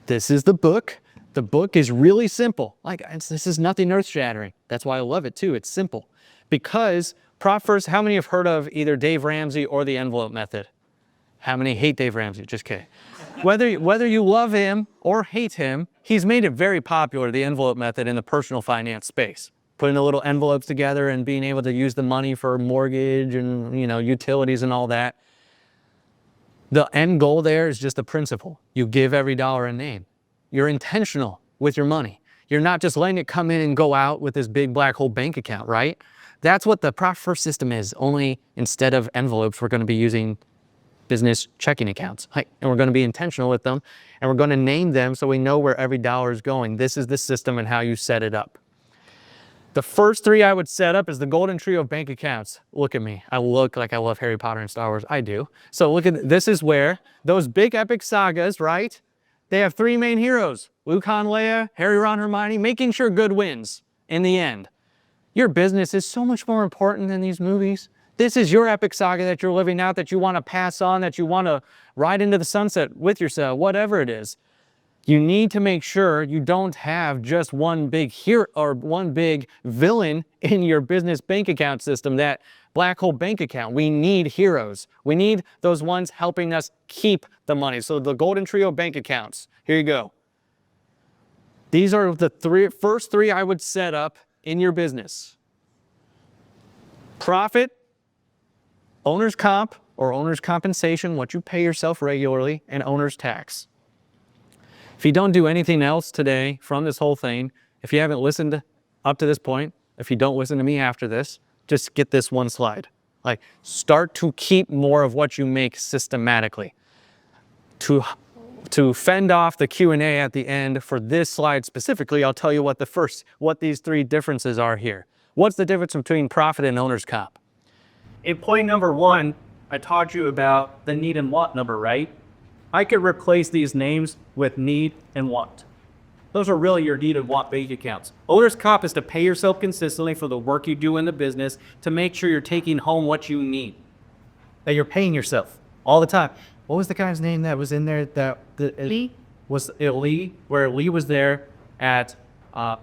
This is the book. The book is really simple. Like, this is nothing earth-shattering. That's why I love it too. It's simple. Because Profit First, how many have heard of either Dave Ramsey or the envelope method? How many hate Dave Ramsey? Just kidding. Whether you love him or hate him, he's made it very popular, the envelope method, in the personal finance space. Putting the little envelopes together and being able to use the money for mortgage and, you know, utilities and all that. The end goal there is just the principle. You give every dollar a name. You're intentional with your money. You're not just letting it come in and go out with this big black hole bank account, right? That's what the Profit First system is. Only instead of envelopes, we're going to be using business checking accounts. And we're going to be intentional with them, and we're going to name them so we know where every dollar is going. This is the system and how you set it up. The first three I would set up is the golden trio of bank accounts. Look at me. I look like I love Harry Potter and Star Wars. I do. So look at, this is where those big epic sagas, right? They have three main heroes, Luke, Han, Leia, Harry, Ron, Hermione, making sure good wins in the end. Your business is so much more important than these movies. This is your epic saga that you're living out, that you want to pass on, that you want to ride into the sunset with yourself, whatever it is. You need to make sure you don't have just one big hero or one big villain in your business bank account system, that black hole bank account. We need heroes. We need those ones helping us keep the money. So the golden trio bank accounts, here you go. These are the first three I would set up in your business. Profit, owner's comp or owner's compensation, what you pay yourself regularly, and owner's tax. If you don't do anything else today from this whole thing, if you haven't listened up to this point, if you don't listen to me after this, just get this one slide. Like, start to keep more of what you make systematically. To fend off the Q&A at the end for this slide specifically, I'll tell you what these three differences are here. What's the difference between profit and owner's comp? In point number one, I taught you about the need and want number, right? I could replace these names with need and want. Those are really your need and want bank accounts. Owner's comp is to pay yourself consistently for the work you do in the business to make sure you're taking home what you need, that you're paying yourself all the time. What was the guy's name that was in there? Lee? Was it Lee? Where Lee was there at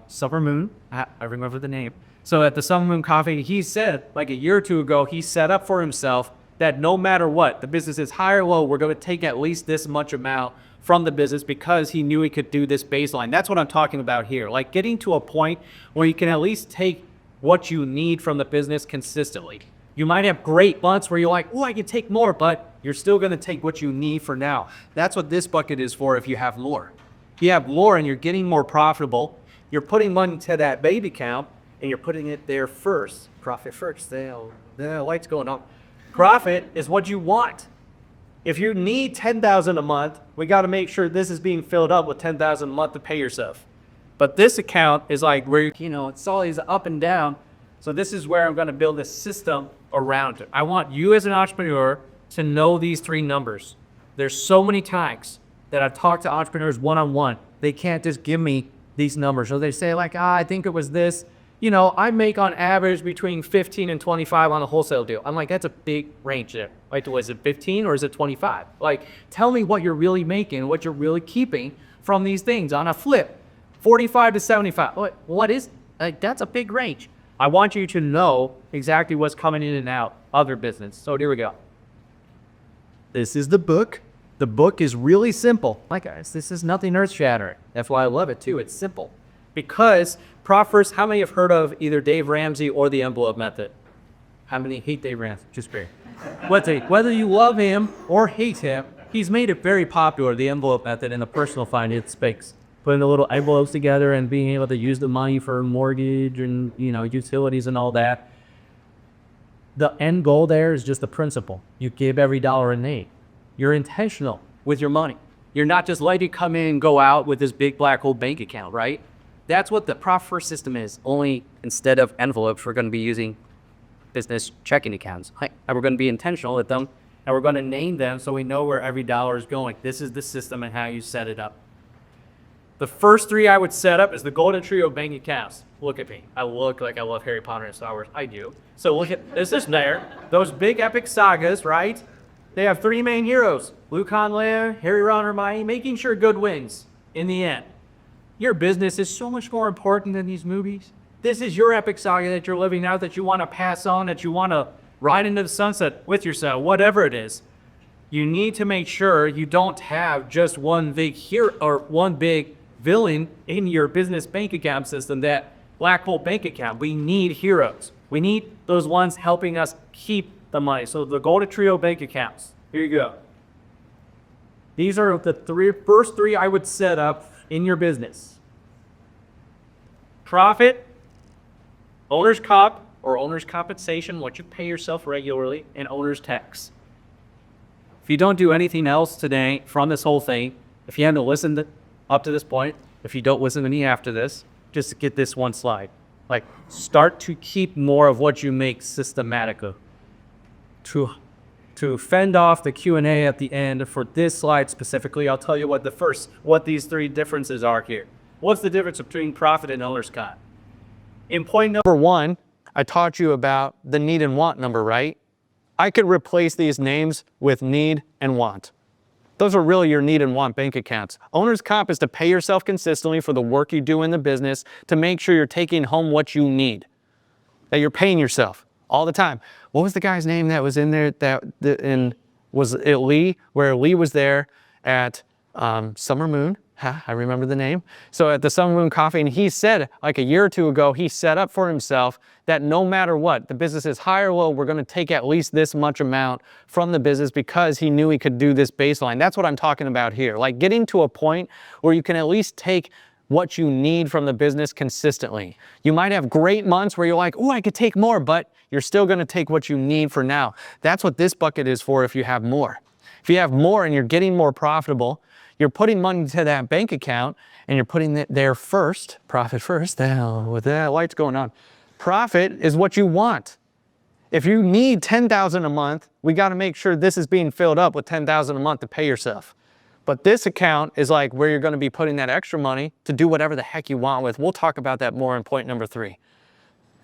Summer Moon. I remember the name. So at the Summer Moon Coffee, he said like a year or two ago, he set up for himself that no matter what, the business is high or low, we're going to take at least this much amount from the business because he knew he could do this baseline. That's what I'm talking about here. Like getting to a point where you can at least take what you need from the business consistently. You might have great months where you're like, oh, I can take more, but you're still going to take what you need for now. That's what this bucket is for if you have more. If you have more and you're getting more profitable, you're putting money to that bank account and you're putting it there first. Profit first. The light's going on. Profit is what you want. If you need $10,000 a month, we got to make sure this is being filled up with $10,000 a month to pay yourself. But this account is like where, it's always up and down. So this is where I'm going to build a system around it. I want you as an entrepreneur to know these three numbers. There's so many times that I've talked to entrepreneurs one-on-one. They can't just give me these numbers. So they say like, I think it was this. I make on average between 15 and 25 on a wholesale deal. I'm like, that's a big range there. Like, was it 15 or is it 25? Like, tell me what you're really making, what you're really keeping from these things on a flip. 45 to 75. What is, like, that's a big range. I want you to know exactly what's coming in and out of your business. So here we go. This is the book. The book is really simple. Like, guys, this is nothing earth-shattering. That's why I love it too. It's simple. Because Proffers, how many have heard of either Dave Ramsey or the envelope method? How many hate Dave Ramsey? Just fair. Whether you love him or hate him, he's made it very popular, the envelope method in the personal finance space. Putting the little envelopes together and being able to use the money for mortgage and utilities and all that. The end goal there is just the principle. You give every dollar a name. You're intentional with your money. You're not just letting it come in and go out with this big black hole bank account, right? That's what the Proffer system is. Only instead of envelopes, we're going to be using business checking accounts. And we're going to be intentional with them, and we're going to name them so we know where every dollar is going. This is the system and how you set it up. The first three I would set up is the golden trio of bank accounts. Look at me. I look like I love Harry Potter and Star Wars. I do. So look at this is there. Those big epic sagas, right? They have three main heroes. Luke, Han, Leia, Harry, Ron, Hermione, making sure good wins in the end. Your business is so much more important than these movies. This is your epic saga that you're living out, that you want to pass on, that you want to ride into the sunset with yourself, whatever it is. You need to make sure you don't have just one big hero or one big villain in your business bank account system, that black hole bank account. We need heroes. We need those ones helping us keep the money. So the golden trio bank accounts. Here you go. These are the first three I would set up in your business. Profit, owner's comp or owner's compensation, what you pay yourself regularly, and owner's tax. If you don't do anything else today from this whole thing, if you haven't listened up to this point, if you don't listen to me after this, just get this one slide. Like, start to keep more of what you make systematically. To fend off the Q&A at the end for this slide specifically, I'll tell you what these three differences are here. What's the difference between profit and owner's comp? In point number one, I taught you about the need and want number, right? I could replace these names with need and want. Those are really your need and want bank accounts. Owner's comp is to pay yourself consistently for the work you do in the business to make sure you're taking home what you need, that you're paying yourself all the time. What was the guy's name that was in there was it Lee, where Lee was there at Summer Moon? I remember the name. So at the Summer Moon Coffee, and he said like a year or two ago, he set up for himself that no matter what, the business is high or low, we're going to take at least this much amount from the business because he knew he could do this baseline. That's what I'm talking about here. Like getting to a point where you can at least take what you need from the business consistently. You might have great months where you're like, oh, I could take more, but you're still going to take what you need for now. That's what this bucket is for if you have more. If you have more and you're getting more profitable, you're putting money to that bank account and you're putting it there first, profit first. Now, with that light's going on. Profit is what you want. If you need $10,000 a month, we got to make sure this is being filled up with $10,000 a month to pay yourself. But this account is like where you're going to be putting that extra money to do whatever the heck you want with. We'll talk about that more in point number 3.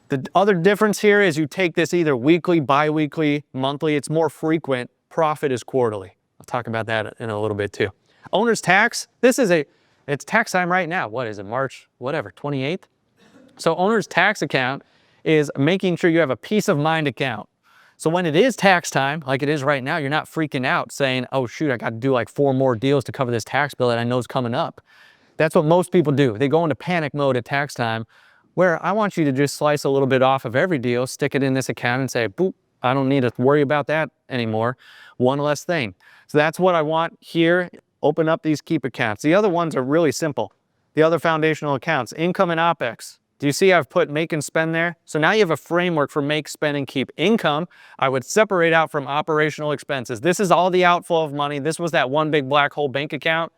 The other difference here is you take this either weekly, bi-weekly, monthly. It's more frequent. Profit is quarterly. I'll talk about that in a little bit too. Owner's tax, it's tax time right now. What is it, March, whatever, 28th? So owner's tax account is making sure you have a peace of mind account. So when it is tax time, like it is right now, you're not freaking out saying, oh shoot, I got to do like 4 more deals to cover this tax bill that I know is coming up. That's what most people do. They go into panic mode at tax time, where I want you to just slice a little bit off of every deal, stick it in this account and say, boop, I don't need to worry about that anymore. One less thing. So that's what I want here. Open up these keep accounts. The other ones are really simple. The other foundational accounts, income and OPEX. Do you see I've put make and spend there? So now you have a framework for make, spend, and keep. Income, I would separate out from operational expenses. This is all the outflow of money. This was that one big black hole bank account.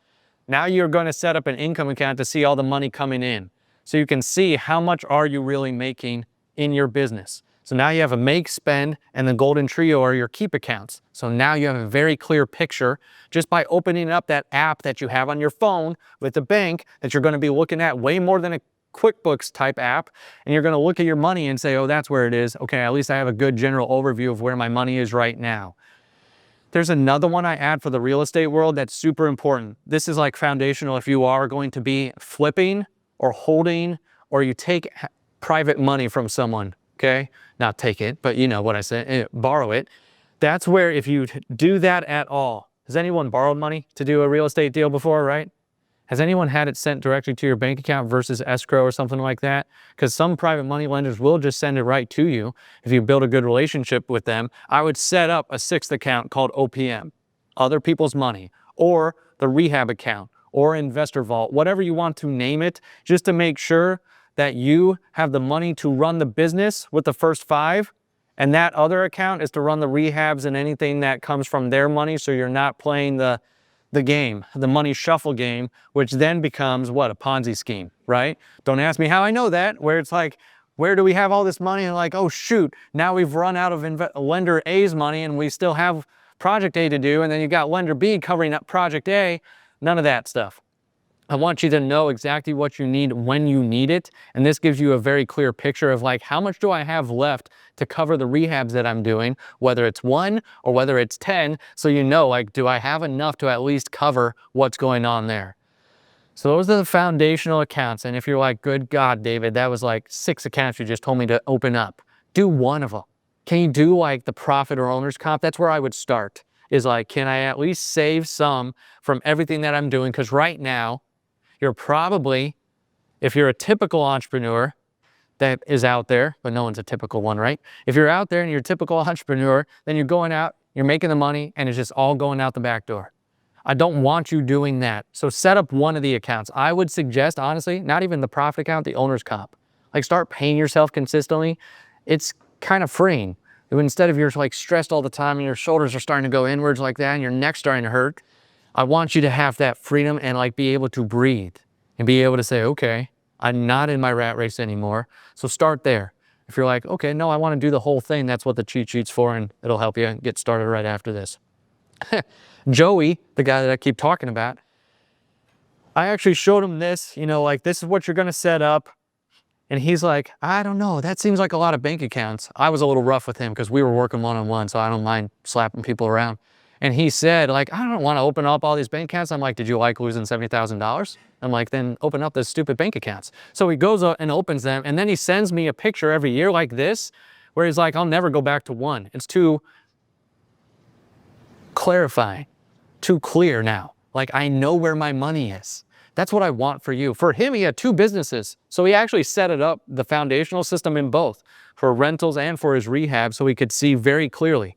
Now you're going to set up an income account to see all the money coming in. So you can see how much are you really making in your business. So now you have a make, spend, and the golden trio are your keep accounts. So now you have a very clear picture just by opening up that app that you have on your phone with the bank that you're going to be looking at way more than a QuickBooks type app. And you're going to look at your money and say, oh, that's where it is. Okay, at least I have a good general overview of where my money is right now. There's another one I add for the real estate world that's super important. This is like foundational if you are going to be flipping or holding or you take private money from someone. Okay, not take it, but you know what I said, borrow it. That's where if you do that at all, has anyone borrowed money to do a real estate deal before, right? Has anyone had it sent directly to your bank account versus escrow or something like that? Because some private money lenders will just send it right to you. If you build a good relationship with them, I would set up a 6th account called OPM, other people's money, or the rehab account, or investor vault, whatever you want to name it, just to make sure that you have the money to run the business with the first 5, and that other account is to run the rehabs and anything that comes from their money, so you're not playing the game, the money shuffle game, which then becomes what? A Ponzi scheme, right? Don't ask me how I know that, where it's like, where do we have all this money? And like, oh shoot, now we've run out of lender A's money and we still have project A to do, and then you got lender B covering up project A. None of that stuff. I want you to know exactly what you need when you need it. And this gives you a very clear picture of like, how much do I have left to cover the rehabs that I'm doing, whether it's 1 or whether it's 10. So you know, like, do I have enough to at least cover what's going on there? So those are the foundational accounts. And if you're like, good God, David, that was like 6 accounts you just told me to open up. Do one of them. Can you do like the profit or owner's comp? That's where I would start, is like, can I at least save some from everything that I'm doing? Because right now, you're probably, if you're a typical entrepreneur that is out there, but no one's a typical one, right? If you're out there and you're a typical entrepreneur, then you're going out, you're making the money, and it's just all going out the back door. I don't want you doing that. So set up one of the accounts. I would suggest, honestly, not even the profit account, the owner's comp. Like start paying yourself consistently. It's kind of freeing. Instead of you're like stressed all the time and your shoulders are starting to go inwards like that and your neck's starting to hurt, I want you to have that freedom and like be able to breathe and be able to say, okay, I'm not in my rat race anymore. So start there. If you're like, okay, no, I want to do the whole thing, that's what the cheat sheet's for, and it'll help you get started right after this. Joey, the guy that I keep talking about, I actually showed him this, you know, like this is what you're going to set up. And he's like, I don't know, that seems like a lot of bank accounts. I was a little rough with him because we were working one-on-one, so I don't mind slapping people around. And he said, like, I don't want to open up all these bank accounts. I'm like, did you like losing $70,000? I'm like, then open up those stupid bank accounts. So he goes up and opens them, and then he sends me a picture every year like this, where he's like, I'll never go back to one. It's too clarifying, too clear now. Like, I know where my money is. That's what I want for you. For him, he had 2 businesses. So he actually set it up, the foundational system in both, for rentals and for his rehab, so he could see very clearly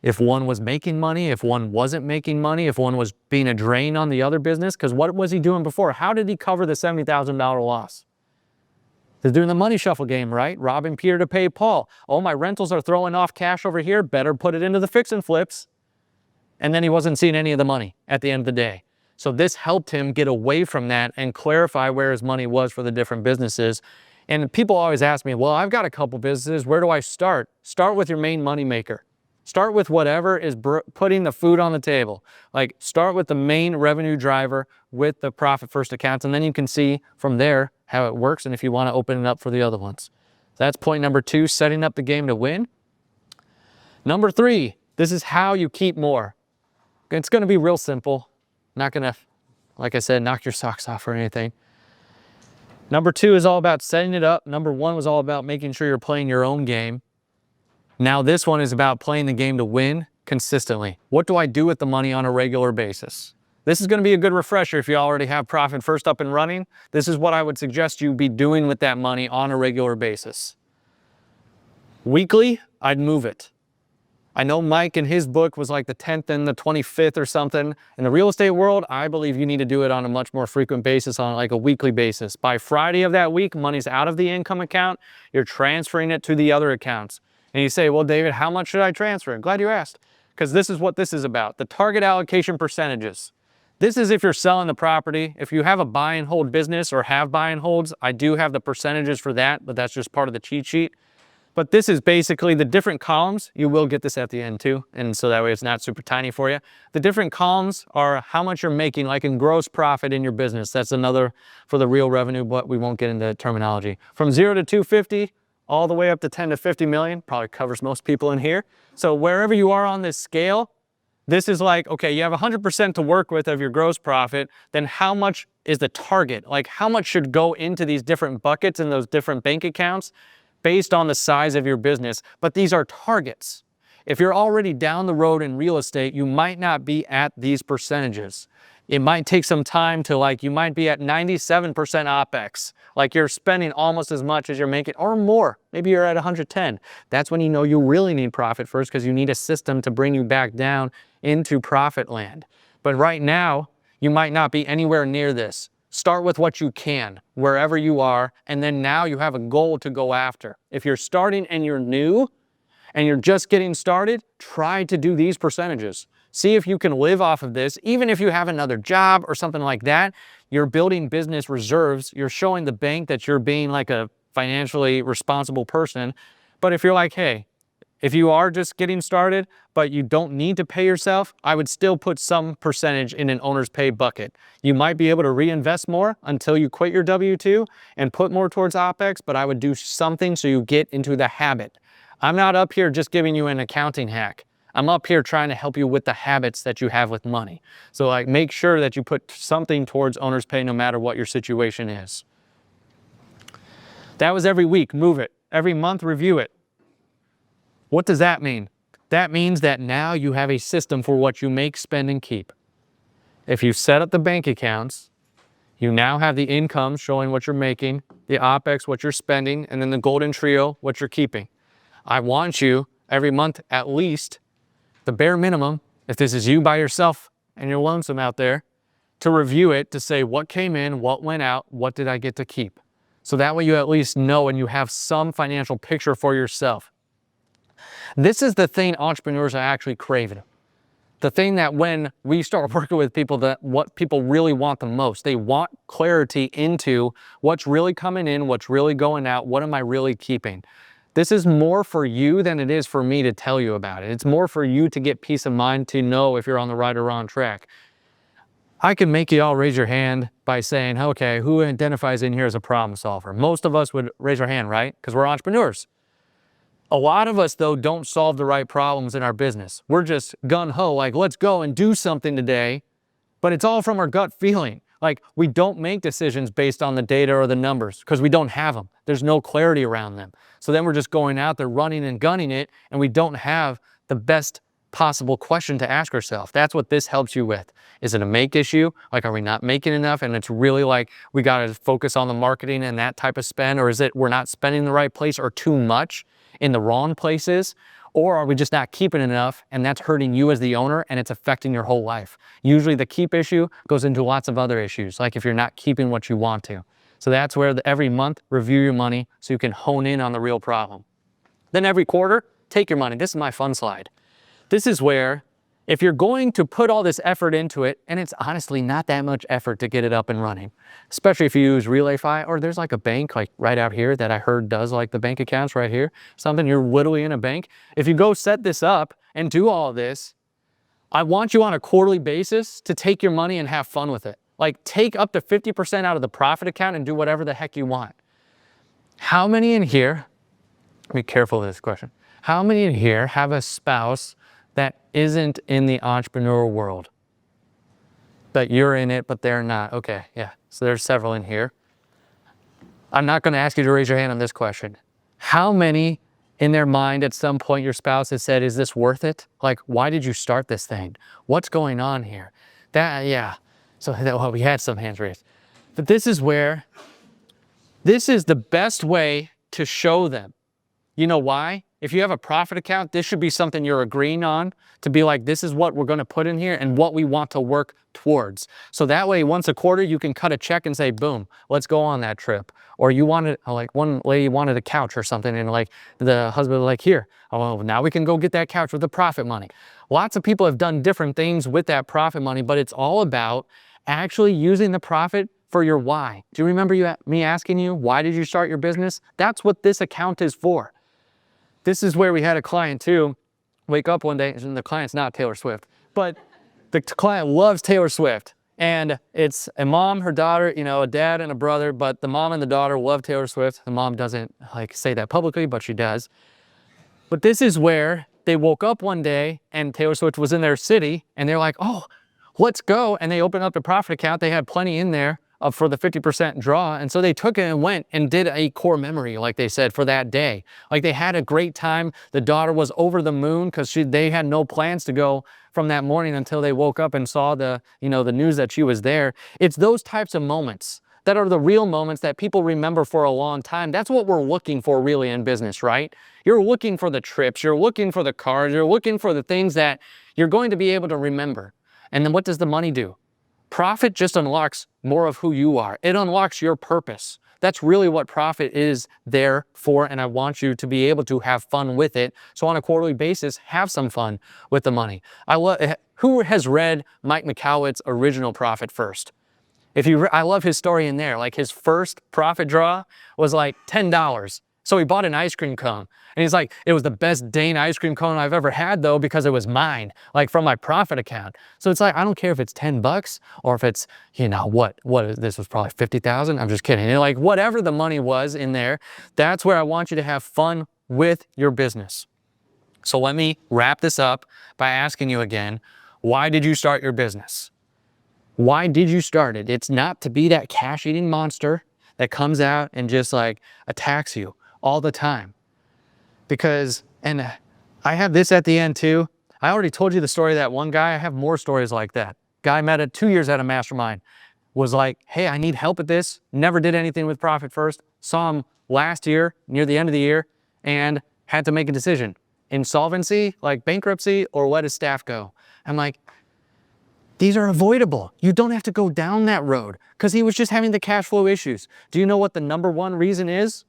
if one was making money, if one wasn't making money, if one was being a drain on the other business. Because what was he doing before? How did he cover the $70,000 loss? He's doing the money shuffle game, right? Robbing Peter to pay Paul. Oh, my rentals are throwing off cash over here. Better put it into the fix and flips. And then he wasn't seeing any of the money at the end of the day. So this helped him get away from that and clarify where his money was for the different businesses. And people always ask me, well, I've got a couple businesses. Where do I start? Start with your main money maker. Start with whatever is putting the food on the table. Like, start with the main revenue driver with the profit first accounts, and then you can see from there how it works and if you want to open it up for the other ones. That's point number 2, setting up the game to win. Number 3, this is how you keep more. It's going to be real simple. Not going to, like I said, knock your socks off or anything. Number 2 is all about setting it up. Number 1 was all about making sure you're playing your own game. Now this one is about playing the game to win consistently. What do I do with the money on a regular basis? This is going to be a good refresher if you already have profit first up and running. This is what I would suggest you be doing with that money on a regular basis. Weekly, I'd move it. I know Mike in his book was like the 10th and the 25th or something. In the real estate world, I believe you need to do it on a much more frequent basis, on like a weekly basis. By Friday of that week, money's out of the income account. You're transferring it to the other accounts. And you say, well, David, how much should I transfer? Glad you asked, because this is what this is about. The target allocation percentages. This is if you're selling the property. If you have a buy and hold business or have buy and holds, I do have the percentages for that, but that's just part of the cheat sheet. But this is basically the different columns. You will get this at the end too, and so that way it's not super tiny for you. The different columns are how much you're making, like in gross profit in your business. That's another for the real revenue, but we won't get into terminology. From 0 to 250, all the way up to 10 to 50 million, probably covers most people in here. So wherever you are on this scale, this is like, okay, you have 100% to work with of your gross profit, then how much is the target? Like, how much should go into these different buckets in those different bank accounts based on the size of your business? But these are targets. If you're already down the road in real estate, you might not be at these percentages. It might take some time to, like, you might be at 97% OPEX, like you're spending almost as much as you're making or more. Maybe you're at 110. That's when you know you really need profit first, because you need a system to bring you back down into profit land. But right now, you might not be anywhere near this. Start with what you can, wherever you are, and then now you have a goal to go after. If you're starting and you're new and you're just getting started, try to do these percentages. See if you can live off of this. Even if you have another job or something like that, you're building business reserves. You're showing the bank that you're being like a financially responsible person. But if you're like, hey, if you are just getting started, but you don't need to pay yourself, I would still put some percentage in an owner's pay bucket. You might be able to reinvest more until you quit your W-2 and put more towards OPEX, but I would do something so you get into the habit. I'm not up here just giving you an accounting hack. I'm up here trying to help you with the habits that you have with money. So like, make sure that you put something towards owner's pay no matter what your situation is. That was every week, move it. Every month, review it. What does that mean? That means that now you have a system for what you make, spend, and keep. If you set up the bank accounts, you now have the income showing what you're making, the OPEX, what you're spending, and then the golden trio, what you're keeping. I want you every month, at least, the bare minimum, if this is you by yourself and you're lonesome out there, to review it, to say what came in, what went out, what did I get to keep? So that way you at least know and you have some financial picture for yourself. This is the thing entrepreneurs are actually craving. The thing that when we start working with people, that what people really want the most, they want clarity into what's really coming in, what's really going out, what am I really keeping? This is more for you than it is for me to tell you about it. It's more for you to get peace of mind to know if you're on the right or wrong track. I can make you all raise your hand by saying, okay, who identifies in here as a problem solver? Most of us would raise our hand, right? Because we're entrepreneurs. A lot of us, though, don't solve the right problems in our business. We're just gung-ho, like, let's go and do something today. But it's all from our gut feeling. Like, we don't make decisions based on the data or the numbers because we don't have them. There's no clarity around them. So then we're just going out there running and gunning it, and we don't have the best possible question to ask ourselves. That's what this helps you with. Is it a make issue? Like, are we not making enough? And it's really like, we got to focus on the marketing and that type of spend, or is it we're not spending the right place or too much in the wrong places? Or are we just not keeping enough and that's hurting you as the owner and it's affecting your whole life? Usually the keep issue goes into lots of other issues, like if you're not keeping what you want to. So that's where every month, review your money so you can hone in on the real problem. Then every quarter, take your money. This is my fun slide. This is where, if you're going to put all this effort into it, and it's honestly not that much effort to get it up and running, especially if you use RelayFi, or there's like a bank like right out here that I heard does like the bank accounts right here, something you're literally in a bank. If you go set this up and do all of this, I want you on a quarterly basis to take your money and have fun with it. Like, take up to 50% out of the profit account and do whatever the heck you want. How many in here, be careful with this question, how many in here have a spouse that isn't in the entrepreneurial world? But you're in it, but they're not. Okay, yeah. So there's several in here. I'm not going to ask you to raise your hand on this question. How many in their mind at some point your spouse has said, is this worth it? Like, why did you start this thing? What's going on here? That, yeah. So well, we had some hands raised. But this is where, this is the best way to show them. You know why? If you have a profit account, this should be something you're agreeing on to be like, this is what we're going to put in here and what we want to work towards. So that way, once a quarter, you can cut a check and say, boom, let's go on that trip. Or you wanted, like one lady wanted a couch or something, and like the husband was like, here, oh, now we can go get that couch with the profit money. Lots of people have done different things with that profit money, but it's all about actually using the profit for your why. Do you remember me asking you, why did you start your business? That's what this account is for. This is where we had a client too, wake up one day, and the client's not Taylor Swift, but the client loves Taylor Swift. And it's a mom, her daughter, you know, a dad and a brother, but the mom and the daughter love Taylor Swift. The mom doesn't like say that publicly, but she does. But this is where they woke up one day and Taylor Swift was in their city and they're like, oh, let's go. And they opened up the profit account. They had plenty in there for the 50% draw. And so they took it and went and did a core memory, like they said, for that day. Like, they had a great time. The daughter was over the moon because they had no plans to go from that morning until they woke up and saw the news that she was there. It's those types of moments that are the real moments that people remember for a long time. That's what we're looking for really in business, right? You're looking for the trips, you're looking for the cars, you're looking for the things that you're going to be able to remember. And then what does the money do? Profit just unlocks more of who you are. It unlocks your purpose. That's really what profit is there for, and I want you to be able to have fun with it. So on a quarterly basis, have some fun with the money. Who has read Mike McCowett's original Profit First? I love his story in there. Like, his first profit draw was like $10. So he bought an ice cream cone, and he's like, it was the best Dane ice cream cone I've ever had though, because it was mine, like from my profit account. So it's like, I don't care if it's 10 bucks or if it's, this was probably 50,000. I'm just kidding. Like, whatever the money was in there, that's where I want you to have fun with your business. So let me wrap this up by asking you again, why did you start your business? Why did you start it? It's not to be that cash-eating monster that comes out and just like attacks you all the time. Because, and I have this at the end too. I already told you the story of that one guy. I have more stories like that. Guy met at 2 years at a mastermind, was like, hey, I need help at this. Never did anything with Profit First. Saw him last year, near the end of the year, and had to make a decision. Insolvency, like bankruptcy, or let his staff go. I'm like, these are avoidable. You don't have to go down that road, because he was just having the cash flow issues. Do you know what the number one reason is?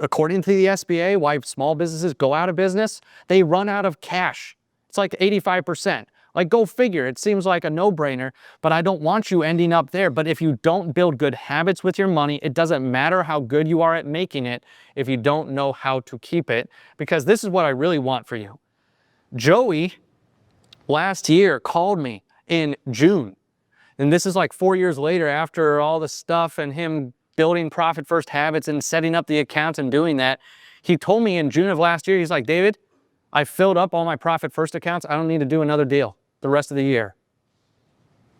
according to the SBA, why small businesses go out of business, they run out of cash. It's like 85%. Like, go figure. It seems like a no-brainer, but I don't want you ending up there. But if you don't build good habits with your money, it doesn't matter how good you are at making it if you don't know how to keep it, because this is what I really want for you. Joey last year called me in June, and this is like 4 years later after all the stuff and him building profit first habits and setting up the accounts and doing that. He told me in June of last year, he's like, David, I filled up all my profit first accounts. I don't need to do another deal the rest of the year.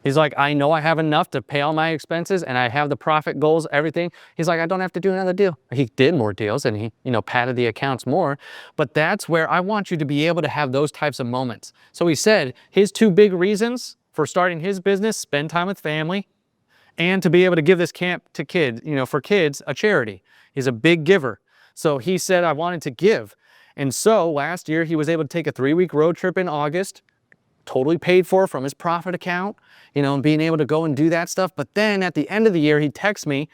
He's like, I know I have enough to pay all my expenses and I have the profit goals, everything. He's like, I don't have to do another deal. He did more deals and he, padded the accounts more, but that's where I want you to be able to have those types of moments. So he said his 2 big reasons for starting his business: spend time with family, and to be able to give this camp to kids, for kids, a charity. He's a big giver. So he said, I wanted to give. And so last year he was able to take a 3-week road trip in August, totally paid for from his profit account, and being able to go and do that stuff. But then at the end of the year, he texted me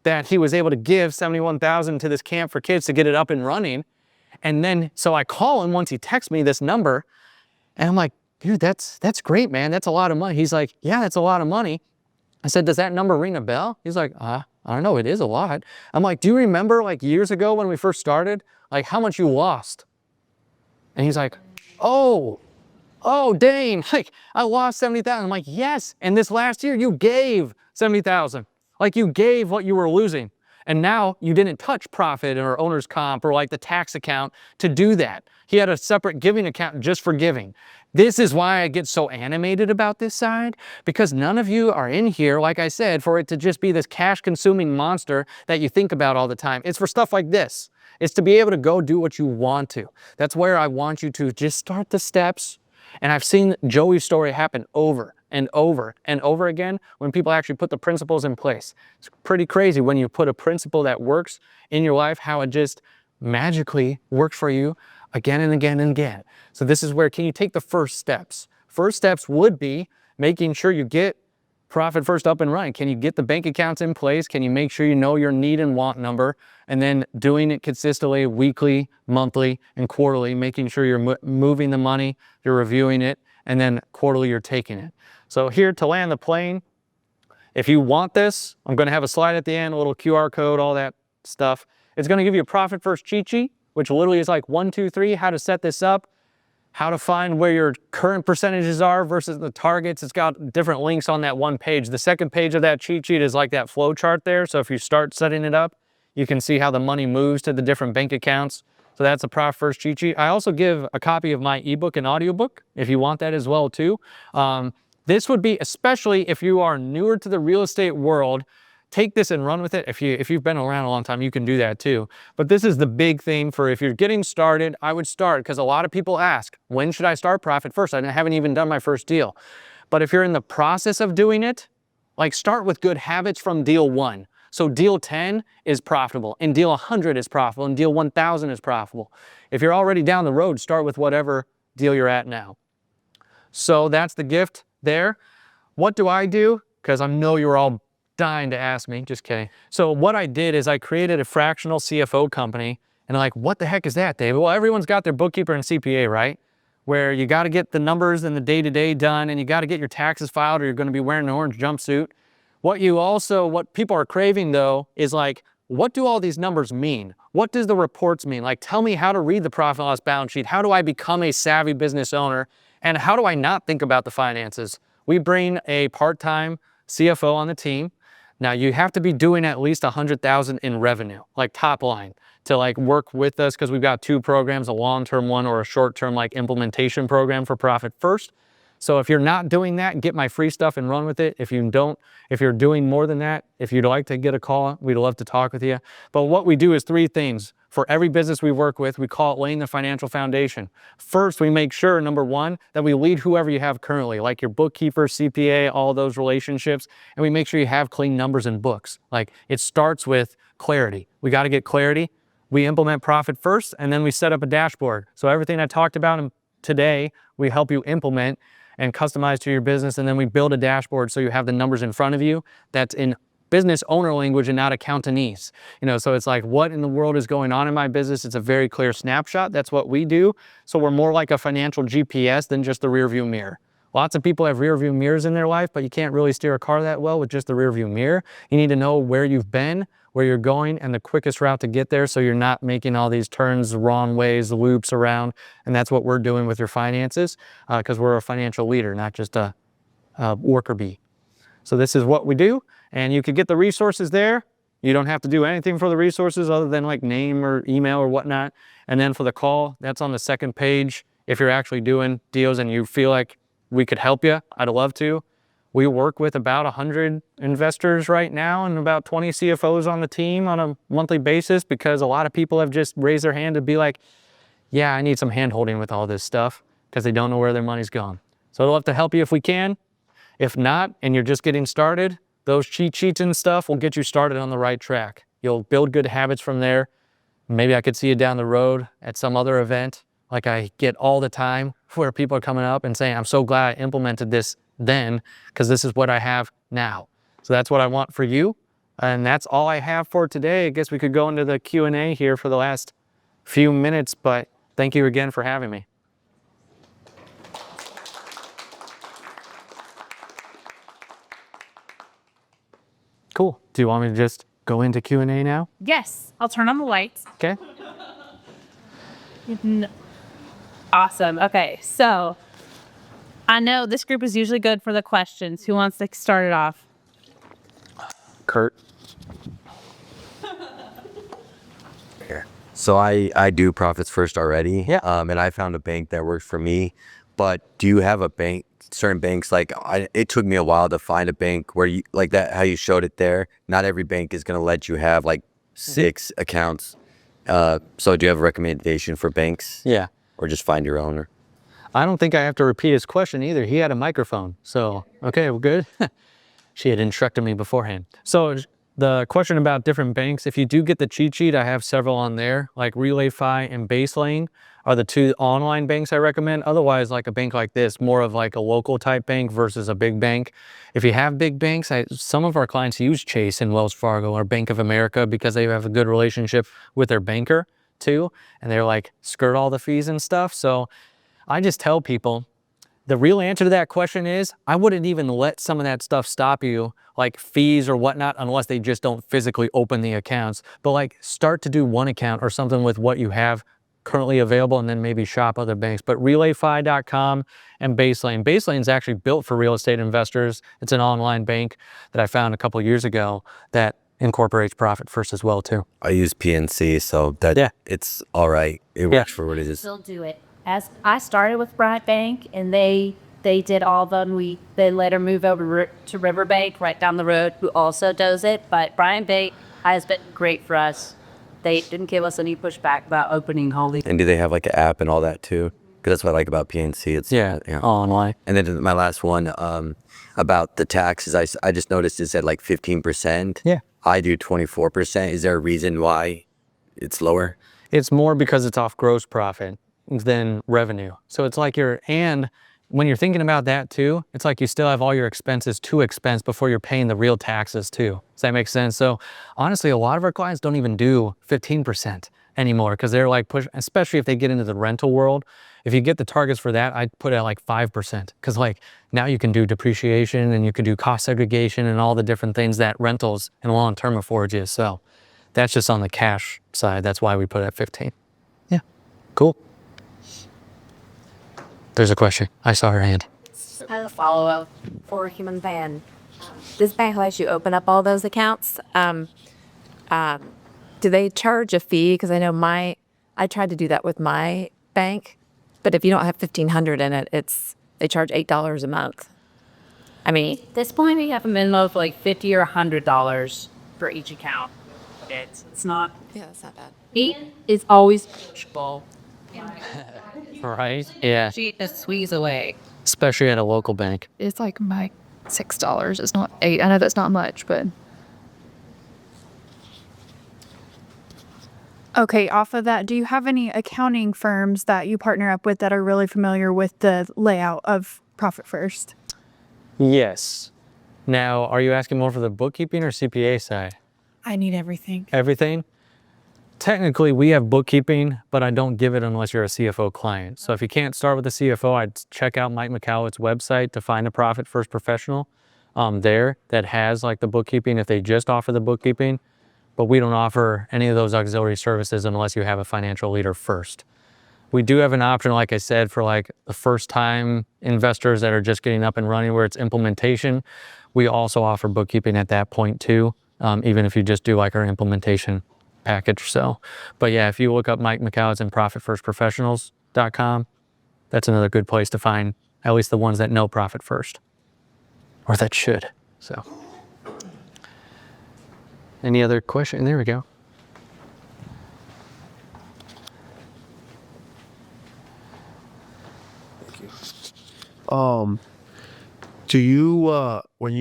that he was able to give $71,000 to this camp for kids to get it up and running. And then, so I call him once he texts me this number, and I'm like, dude, that's great, man. That's a lot of money. He's like, yeah, that's a lot of money. I said, does that number ring a bell? He's like, I don't know, it is a lot. I'm like, do you remember like years ago when we first started, like how much you lost? And he's like, oh, dang, like I lost 70,000. I'm like, yes. And this last year you gave 70,000. Like you gave what you were losing. And now you didn't touch profit or owner's comp or like the tax account to do that. He had a separate giving account just for giving. This is why I get so animated about this side, because none of you are in here, like I said, for it to just be this cash consuming monster that you think about all the time. It's for stuff like this. It's to be able to go do what you want to. That's where I want you to just start the steps. And I've seen Joey's story happen over and over and over again when people actually put the principles in place. It's pretty crazy when you put a principle that works in your life, how it just magically works for you again and again and again. So this is where, can you take the first steps? First steps would be making sure you get profit first up and running. Can you get the bank accounts in place? Can you make sure you know your need and want number? And then doing it consistently, weekly, monthly, and quarterly, making sure you're moving the money, you're reviewing it, and then quarterly you're taking it. So here to land the plane, if you want this, I'm going to have a slide at the end, a little QR code, all that stuff. It's going to give you a profit first cheat sheet, which literally is like 1, 2, 3, how to set this up, how to find where your current percentages are versus the targets. It's got different links on that one page. The second page of that cheat sheet is like that flow chart there. So if you start setting it up, you can see how the money moves to the different bank accounts. So that's a profit first cheat sheet. I also give a copy of my ebook and audiobook if you want that as well too. This would be, especially if you are newer to the real estate world, take this and run with it. If you've been around a long time, you can do that too. But this is the big thing for if you're getting started, I would start, because a lot of people ask, when should I start profit first? I haven't even done my first deal. But if you're in the process of doing it, like start with good habits from deal 1. So deal 10 is profitable, and deal 100 is profitable, and deal 1,000 is profitable. If you're already down the road, start with whatever deal you're at now. So that's the gift there. What do I do? Because I know you're all dying to ask me, just kidding. So what I did is I created a fractional CFO company, and I'm like, what the heck is that, David? Well, everyone's got their bookkeeper and CPA, right? Where you got to get the numbers and the day-to-day done, and you got to get your taxes filed, or you're going to be wearing an orange jumpsuit. What people are craving though, is like, what do all these numbers mean? What does the reports mean? Like, tell me how to read the profit and loss balance sheet. How do I become a savvy business owner? And how do I not think about the finances? We bring a part-time CFO on the team. Now you have to be doing at least 100,000 in revenue, like top line, to like work with us, because we've got 2 programs, a long-term one or a short-term like implementation program for Profit First. So if you're not doing that, get my free stuff and run with it. If you're doing more than that, if you'd like to get a call, we'd love to talk with you. But what we do is 3 things. For every business we work with, we call it laying the financial foundation. First, we make sure, number 1, that we lead whoever you have currently, like your bookkeeper, CPA, all those relationships, and we make sure you have clean numbers and books. Like, it starts with clarity. We got to get clarity. We implement Profit First, and then we set up a dashboard. So everything I talked about today, we help you implement and customize to your business, and then we build a dashboard so you have the numbers in front of you that's in business owner language and not accountanese. You know, so it's like, what in the world is going on in my business? It's a very clear snapshot. That's what we do. So we're more like a financial GPS than just the rear view mirror. Lots of people have rear view mirrors in their life, but you can't really steer a car that well with just the rear view mirror. You need to know where you've been, where you're going, and the quickest route to get there, so you're not making all these turns the wrong ways, loops around. And that's what we're doing with your finances, because we're a financial leader, not just a worker bee. So this is what we do, and you could get the resources there. You don't have to do anything for the resources other than like name or email or whatnot. And then for the call, that's on the second page. If you're actually doing deals and you feel like we could help you, I'd love to. We work with about 100 investors right now and about 20 CFOs on the team on a monthly basis, because a lot of people have just raised their hand to be like, yeah, I need some hand holding with all this stuff, because they don't know where their money's gone. So I'd love to help you if we can. If not, and you're just getting started, those cheat sheets and stuff will get you started on the right track. You'll build good habits from there. Maybe I could see you down the road at some other event, like I get all the time, where people are coming up and saying, I'm so glad I implemented this then, because this is what I have now. So that's what I want for you. And that's all I have for today. I guess we could go into the Q&A here for the last few minutes, but thank you again for having me. Cool. Do you want me to just go into Q&A now? Yes, I'll turn on the lights. Okay. Awesome. Okay, so I know this group is usually good for the questions. Who wants to start it off? Kurt. Here. So I do profits first already. Yeah. And I found a bank that works for me. But do you have a bank, certain banks, like it took me a while to find a bank where you, like that, how you showed it there. Not every bank is going to let you have like 6 accounts. So do you have a recommendation for banks? Yeah. Or just find your own? Or? I don't think I have to repeat his question either. He had a microphone. So, okay, we're good. She had instructed me beforehand. So the question about different banks, if you do get the cheat sheet, I have several on there, like RelayFi and BaseLane are the 2 online banks I recommend. Otherwise, like a bank like this, more of like a local type bank versus a big bank. If you have big banks, some of our clients use Chase and Wells Fargo or Bank of America because they have a good relationship with their banker too. And they're like, skirt all the fees and stuff. So I just tell people, the real answer to that question is, I wouldn't even let some of that stuff stop you, like fees or whatnot, unless they just don't physically open the accounts. But like, start to do one account or something with what you have currently available, and then maybe shop other banks. But RelayFi.com and BaseLane. BaseLane is actually built for real estate investors. It's an online bank that I found a couple of years ago that incorporates profit first as well too. I use PNC, so that it's all right. It works for what it is. Still do it. As I started with Bryant Bank, and they did all of them. They let her move over to Riverbank right down the road, who also does it. But Bryant Bank has been great for us. They didn't give us any pushback about opening wholly. And do they have like an app and all that too? Because that's what I like about PNC. It's online. And then my last one about the taxes, I just noticed it said like 15%. Yeah. I do 24%. Is there a reason why it's lower? It's more because it's off gross profit than revenue. So it's like and when you're thinking about that too, it's like you still have all your expenses to expense before you're paying the real taxes too. Does that make sense? So honestly, a lot of our clients don't even do 15% anymore, because they're like especially if they get into the rental world. If you get the targets for that, I'd put it at like 5%, because like now you can do depreciation and you can do cost segregation and all the different things that rentals and long-term affords. So that's just on the cash side. That's why we put it at 15. Yeah, cool. There's a question. I saw her hand. I have a follow-up for Human Van. This bank lets you open up all those accounts. Do they charge a fee? Because I know I tried to do that with my bank, but if you don't have $1,500 in it, they charge $8 a month. I mean, at this point, we have a minimum of like $50 or $100 for each account. It's not. Yeah, that's not bad. 8 is always pushable. Right? Yeah. She just squeeze away. Especially at a local bank. It's like my $6. It's not $8. I know that's not much, but. Okay, off of that, do you have any accounting firms that you partner up with that are really familiar with the layout of Profit First? Yes. Now, are you asking more for the bookkeeping or CPA side? I need everything. Everything? Technically, we have bookkeeping, but I don't give it unless you're a CFO client. So if you can't start with a CFO, I'd check out Mike McCallow's website to find a Profit First professional there that has like the bookkeeping if they just offer the bookkeeping. But we don't offer any of those auxiliary services unless you have a financial leader first. We do have an option, like I said, for like the first time investors that are just getting up and running where it's implementation. We also offer bookkeeping at that point too, even if you just do like our implementation package. So, but yeah, if you look up Mike McCallow's and ProfitFirstProfessionals.com, that's another good place to find at least the ones that know Profit First, or that should. So, any other question? There we go. Do you when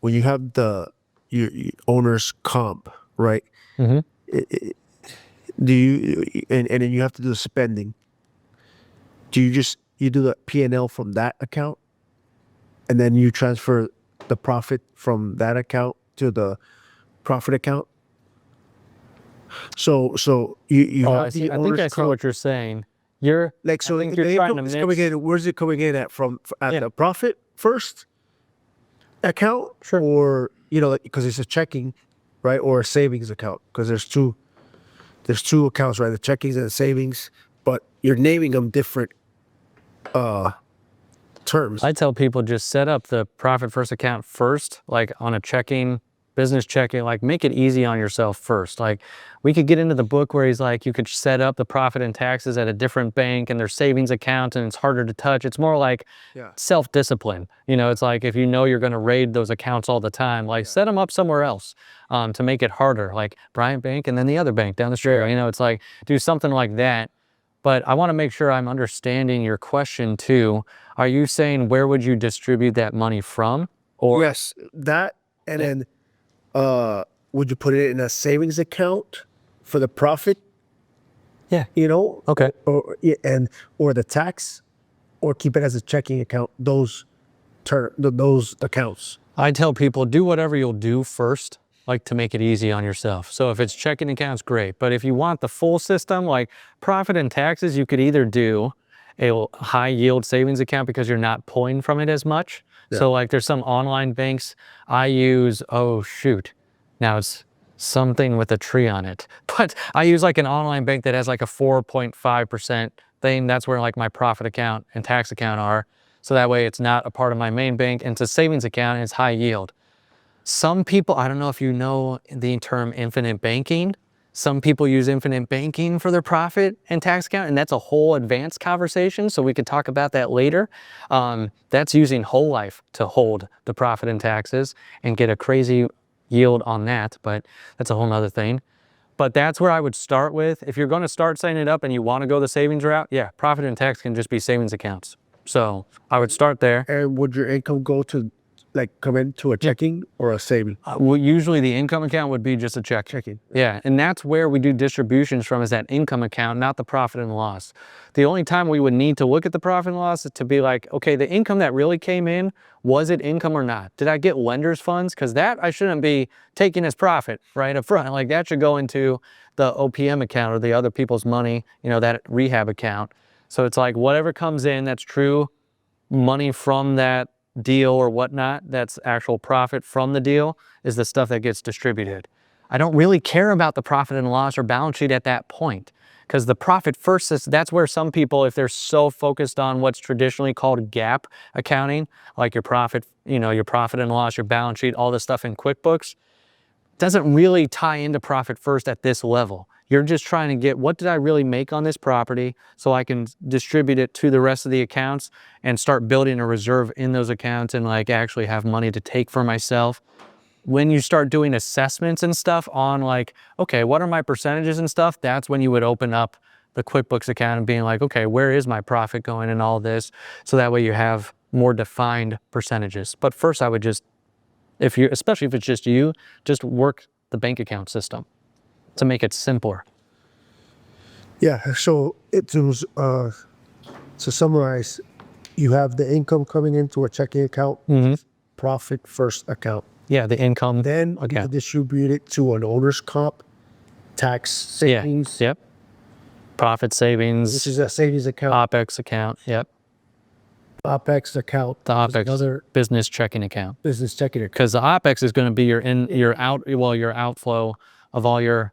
you have the your owner's comp, right? Mm-hmm. Do you and then you have to do the spending? Do you do the P&L from that account, and then you transfer the profit from that account to the profit account? So you Oh, have I see. the I think owner's I see comp. what you're saying. You're Like, so I think the you're trying income to is mix. coming in. Where's it coming in at the profit first account? Sure. Or because it's a checking, right, or a savings account? Because there's two accounts, right? The checkings and the savings, but you're naming them different terms. I tell people just set up the Profit First account first, like on a checking, business checking, like make it easy on yourself first. Like we could get into the book where he's like, you could set up the profit and taxes at a different bank and their savings account and it's harder to touch. It's more like self-discipline. It's like if you know you're going to raid those accounts all the time, like set them up somewhere else to make it harder, like Bryant Bank and then the other bank down the street. It's like do something like that. But I want to make sure I'm understanding your question too. Are you saying where would you distribute that money from? Or Yes, that, and then would you put it in a savings account for the profit? Yeah. Okay. Or the tax, or keep it as a checking account. Those accounts. I tell people do whatever you'll do first, like to make it easy on yourself. So if it's checking accounts, great. But if you want the full system, like profit and taxes, you could either do a high yield savings account because you're not pulling from it as much. Yeah. So like there's some online banks I use, now it's something with a tree on it. But I use like an online bank that has like a 4.5% thing. That's where like my profit account and tax account are. So that way it's not a part of my main bank and it's a savings account and it's high yield. Some people, I don't know if you know the term infinite banking. Some people use infinite banking for their profit and tax account, and that's a whole advanced conversation, so we could talk about that later. That's using whole life to hold the profit and taxes and get a crazy yield on that, but that's a whole nother thing. But that's where I would start with. If you're going to start setting it up and you want to go the savings route, yeah, profit and tax can just be savings accounts. So I would start there. And would your income go to, come into a checking or a saving? Well, usually the income account would be just a checking. Yeah, and that's where we do distributions from, is that income account, not the profit and loss. The only time we would need to look at the profit and loss is to be like, okay, the income that really came in, was it income or not? Did I get lender's funds? Because that I shouldn't be taking as profit right up front. Like that should go into the OPM account or the other people's money, that rehab account. So it's like whatever comes in, that's true money from that deal or whatnot, that's actual profit from the deal, is the stuff that gets distributed. I don't really care about the profit and loss or balance sheet at that point, because the profit first is, that's where some people, if they're so focused on what's traditionally called GAAP accounting, like your profit, your profit and loss, your balance sheet, all this stuff in QuickBooks, doesn't really tie into profit first at this level. You're just trying to get, what did I really make on this property so I can distribute it to the rest of the accounts and start building a reserve in those accounts and like actually have money to take for myself. When you start doing assessments and stuff on like, okay, what are my percentages and stuff? That's when you would open up the QuickBooks account and being like, okay, where is my profit going in all this? So that way you have more defined percentages. But first I would just, especially if it's just you, just work the bank account system to make it simpler. Yeah, so to summarize, you have the income coming into a checking account, profit first account. Yeah, the income. Then you distribute it to an owner's comp, tax savings. Yep. Profit savings. This is a savings account. OPEX account. Yep. OPEX account. The OPEX Another business checking account. business checking account. Because the OPEX is going to be your outflow of all your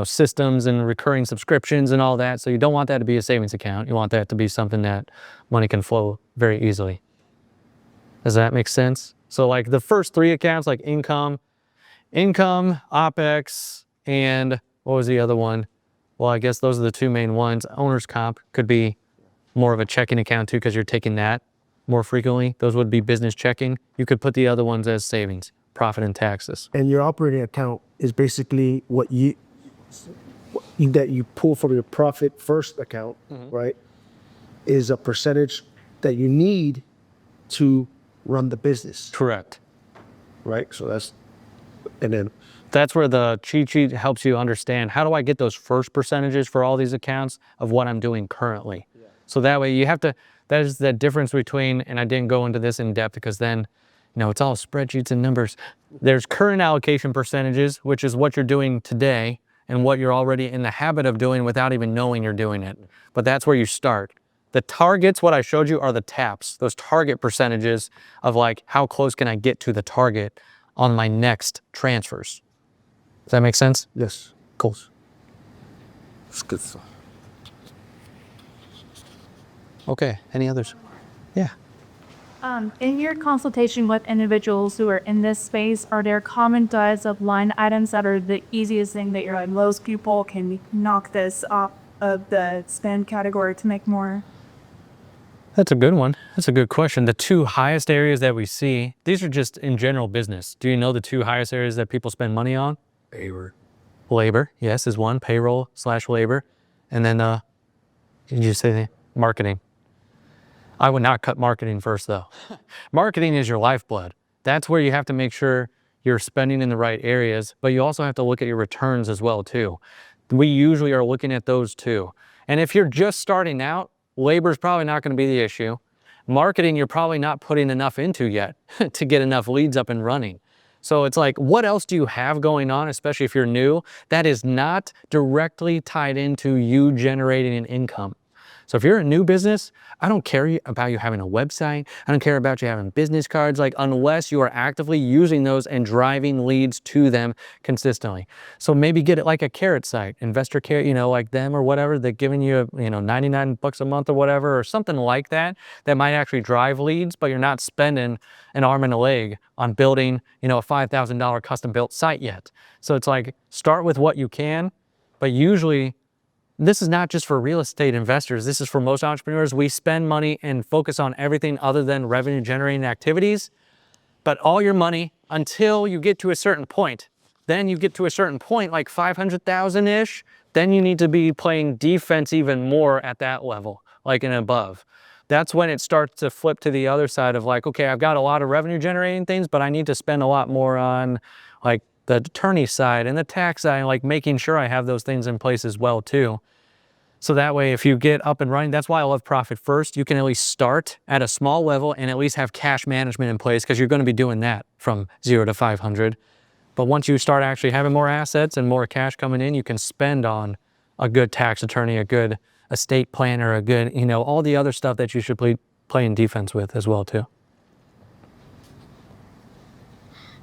systems and recurring subscriptions and all that. So you don't want that to be a savings account. You want that to be something that money can flow very easily. Does that make sense? So like the first 3 accounts, like income, OPEX, and what was the other one? Well, I guess those are the 2 main ones. Owner's comp could be more of a checking account too, because you're taking that more frequently. Those would be business checking. You could put the other ones as savings, profit and taxes. And your operating account is basically that you pull from your profit first account, right? Is a percentage that you need to run the business. Correct. Right? So that's where the cheat sheet helps you understand, how do I get those first percentages for all these accounts of what I'm doing currently? Yeah. So that way you have to, that is the difference between, and I didn't go into this in depth because then, it's all spreadsheets and numbers. There's current allocation percentages, which is what you're doing today and what you're already in the habit of doing without even knowing you're doing it. But that's where you start. The targets, what I showed you, are the TAPs, those target percentages of like, how close can I get to the target on my next transfers? Does that make sense? Yes. Cool. That's good stuff. Okay, any others? Yeah. In your consultation with individuals who are in this space, are there common threads of line items that are the easiest thing that you're like, most people can knock this off of the spend category to make more? That's a good one. That's a good question. The 2 highest areas that we see, these are just in general business. Do you know the 2 highest areas that people spend money on? Labor, yes, is one. Payroll/labor. And then, did you say marketing? I would not cut marketing first though. Marketing is your lifeblood. That's where you have to make sure you're spending in the right areas, but you also have to look at your returns as well too. We usually are looking at those 2. And if you're just starting out, labor is probably not going to be the issue. Marketing, you're probably not putting enough into yet to get enough leads up and running. So it's like, what else do you have going on, especially if you're new, that is not directly tied into you generating an income? So if you're a new business, I don't care about you having a website. I don't care about you having business cards, like unless you are actively using those and driving leads to them consistently. So maybe get it like a carrot site, investor carrot, like them or whatever, they're giving you, $99 a month or whatever, or something like that, that might actually drive leads, but you're not spending an arm and a leg on building, a $5,000 custom built site yet. So it's like, start with what you can, but usually, this is not just for real estate investors. This is for most entrepreneurs. We spend money and focus on everything other than revenue generating activities, but all your money until you get to a certain point. Then you get to a certain point, like 500,000-ish, then you need to be playing defense even more at that level, like and above. That's when it starts to flip to the other side of like, okay, I've got a lot of revenue generating things, but I need to spend a lot more on like the attorney side and the tax side, like making sure I have those things in place as well too. So that way, if you get up and running, that's why I love Profit First. You can at least start at a small level and at least have cash management in place because you're going to be doing that from 0 to 500. But once you start actually having more assets and more cash coming in, you can spend on a good tax attorney, a good estate planner, a good, all the other stuff that you should play in defense with as well too.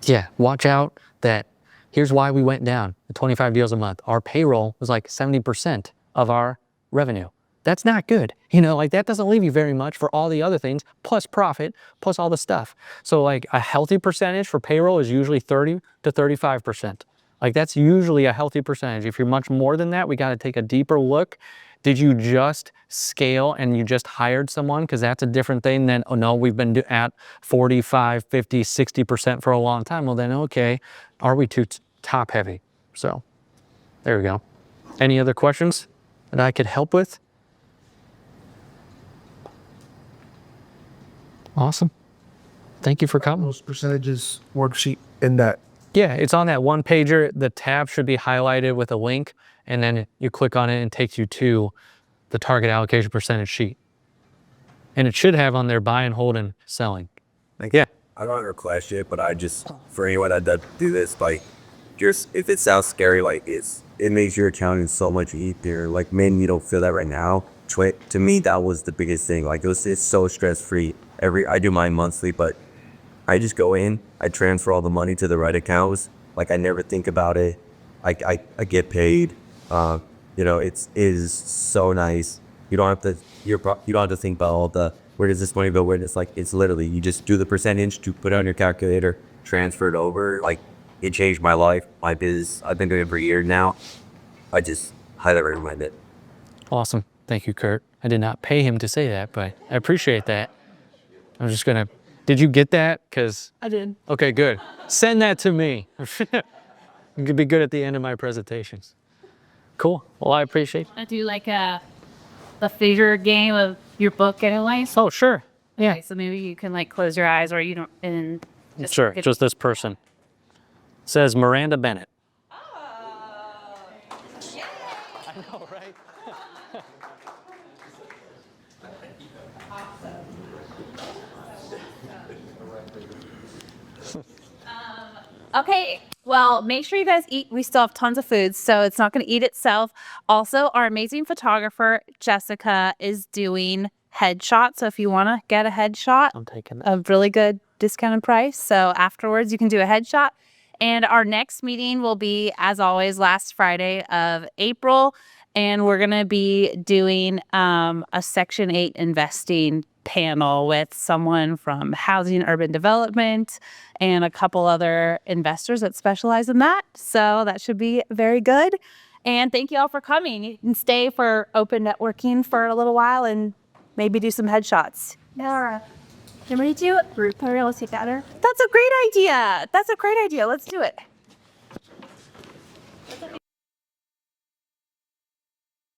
Yeah, watch out that here's why we went down to 25 deals a month. Our payroll was like 70% of our revenue. That's not good. Like that doesn't leave you very much for all the other things, plus profit, plus all the stuff. So like a healthy percentage for payroll is usually 30 to 35%. Like that's usually a healthy percentage. If you're much more than that, we got to take a deeper look. Did you just scale and you just hired someone? Because that's a different thing than, oh no, we've been at 45, 50, 60% for a long time. Well then, okay, are we too top heavy? So there we go. Any other questions that I could help with? Awesome. Thank you for coming. Those percentages worksheet in that. Yeah, it's on that one pager. The tab should be highlighted with a link, and then you click on it and it takes you to the target allocation percentage sheet. And it should have on there buy and hold and selling. Thank you. Yeah. I don't request it, but I just, for anyone that does do this, like, just, if it sounds scary, like, it makes your accounting so much easier. Like, maybe you don't feel that right now. To me, that was the biggest thing. Like, it's so stress-free. I do mine monthly, but I just go in, I transfer all the money to the right accounts. Like, I never think about it. I get paid. It is so nice. You don't have to, you don't have to think about all the, where does this money go? Where it's like, it's literally, you just do the percentage to put it on your calculator, transfer it over. Like, it changed my life, my biz. I've been doing it for a year now. I just highly recommend it. Awesome. Thank you, Kurt. I did not pay him to say that, but I appreciate that. I'm just gonna, did you get that? Cause I did. Okay, good. Send that to me. It could be good at the end of my presentations. Cool. Well, I appreciate it. I do like the figure game of your book anyway. Oh, sure. Yeah. Okay, so maybe you can like close your eyes or you don't, and just Sure, get- just this person. Says Miranda Bennett. I know, right? Okay, well, make sure you guys eat. We still have tons of food, so it's not going to eat itself. Also, our amazing photographer, Jessica, is doing headshots. So if you want to get a headshot, I'm taking a really good discounted price. So afterwards, you can do a headshot. And our next meeting will be, as always, last Friday of April. And we're going to be doing a Section 8 investing panel with someone from housing and urban development and a couple other investors that specialize in that. So that should be very good. And thank you all for coming. You can stay for open networking for a little while and maybe do some headshots. Laura, can we do group real estate together? That's a great idea. That's a great idea. Let's do it.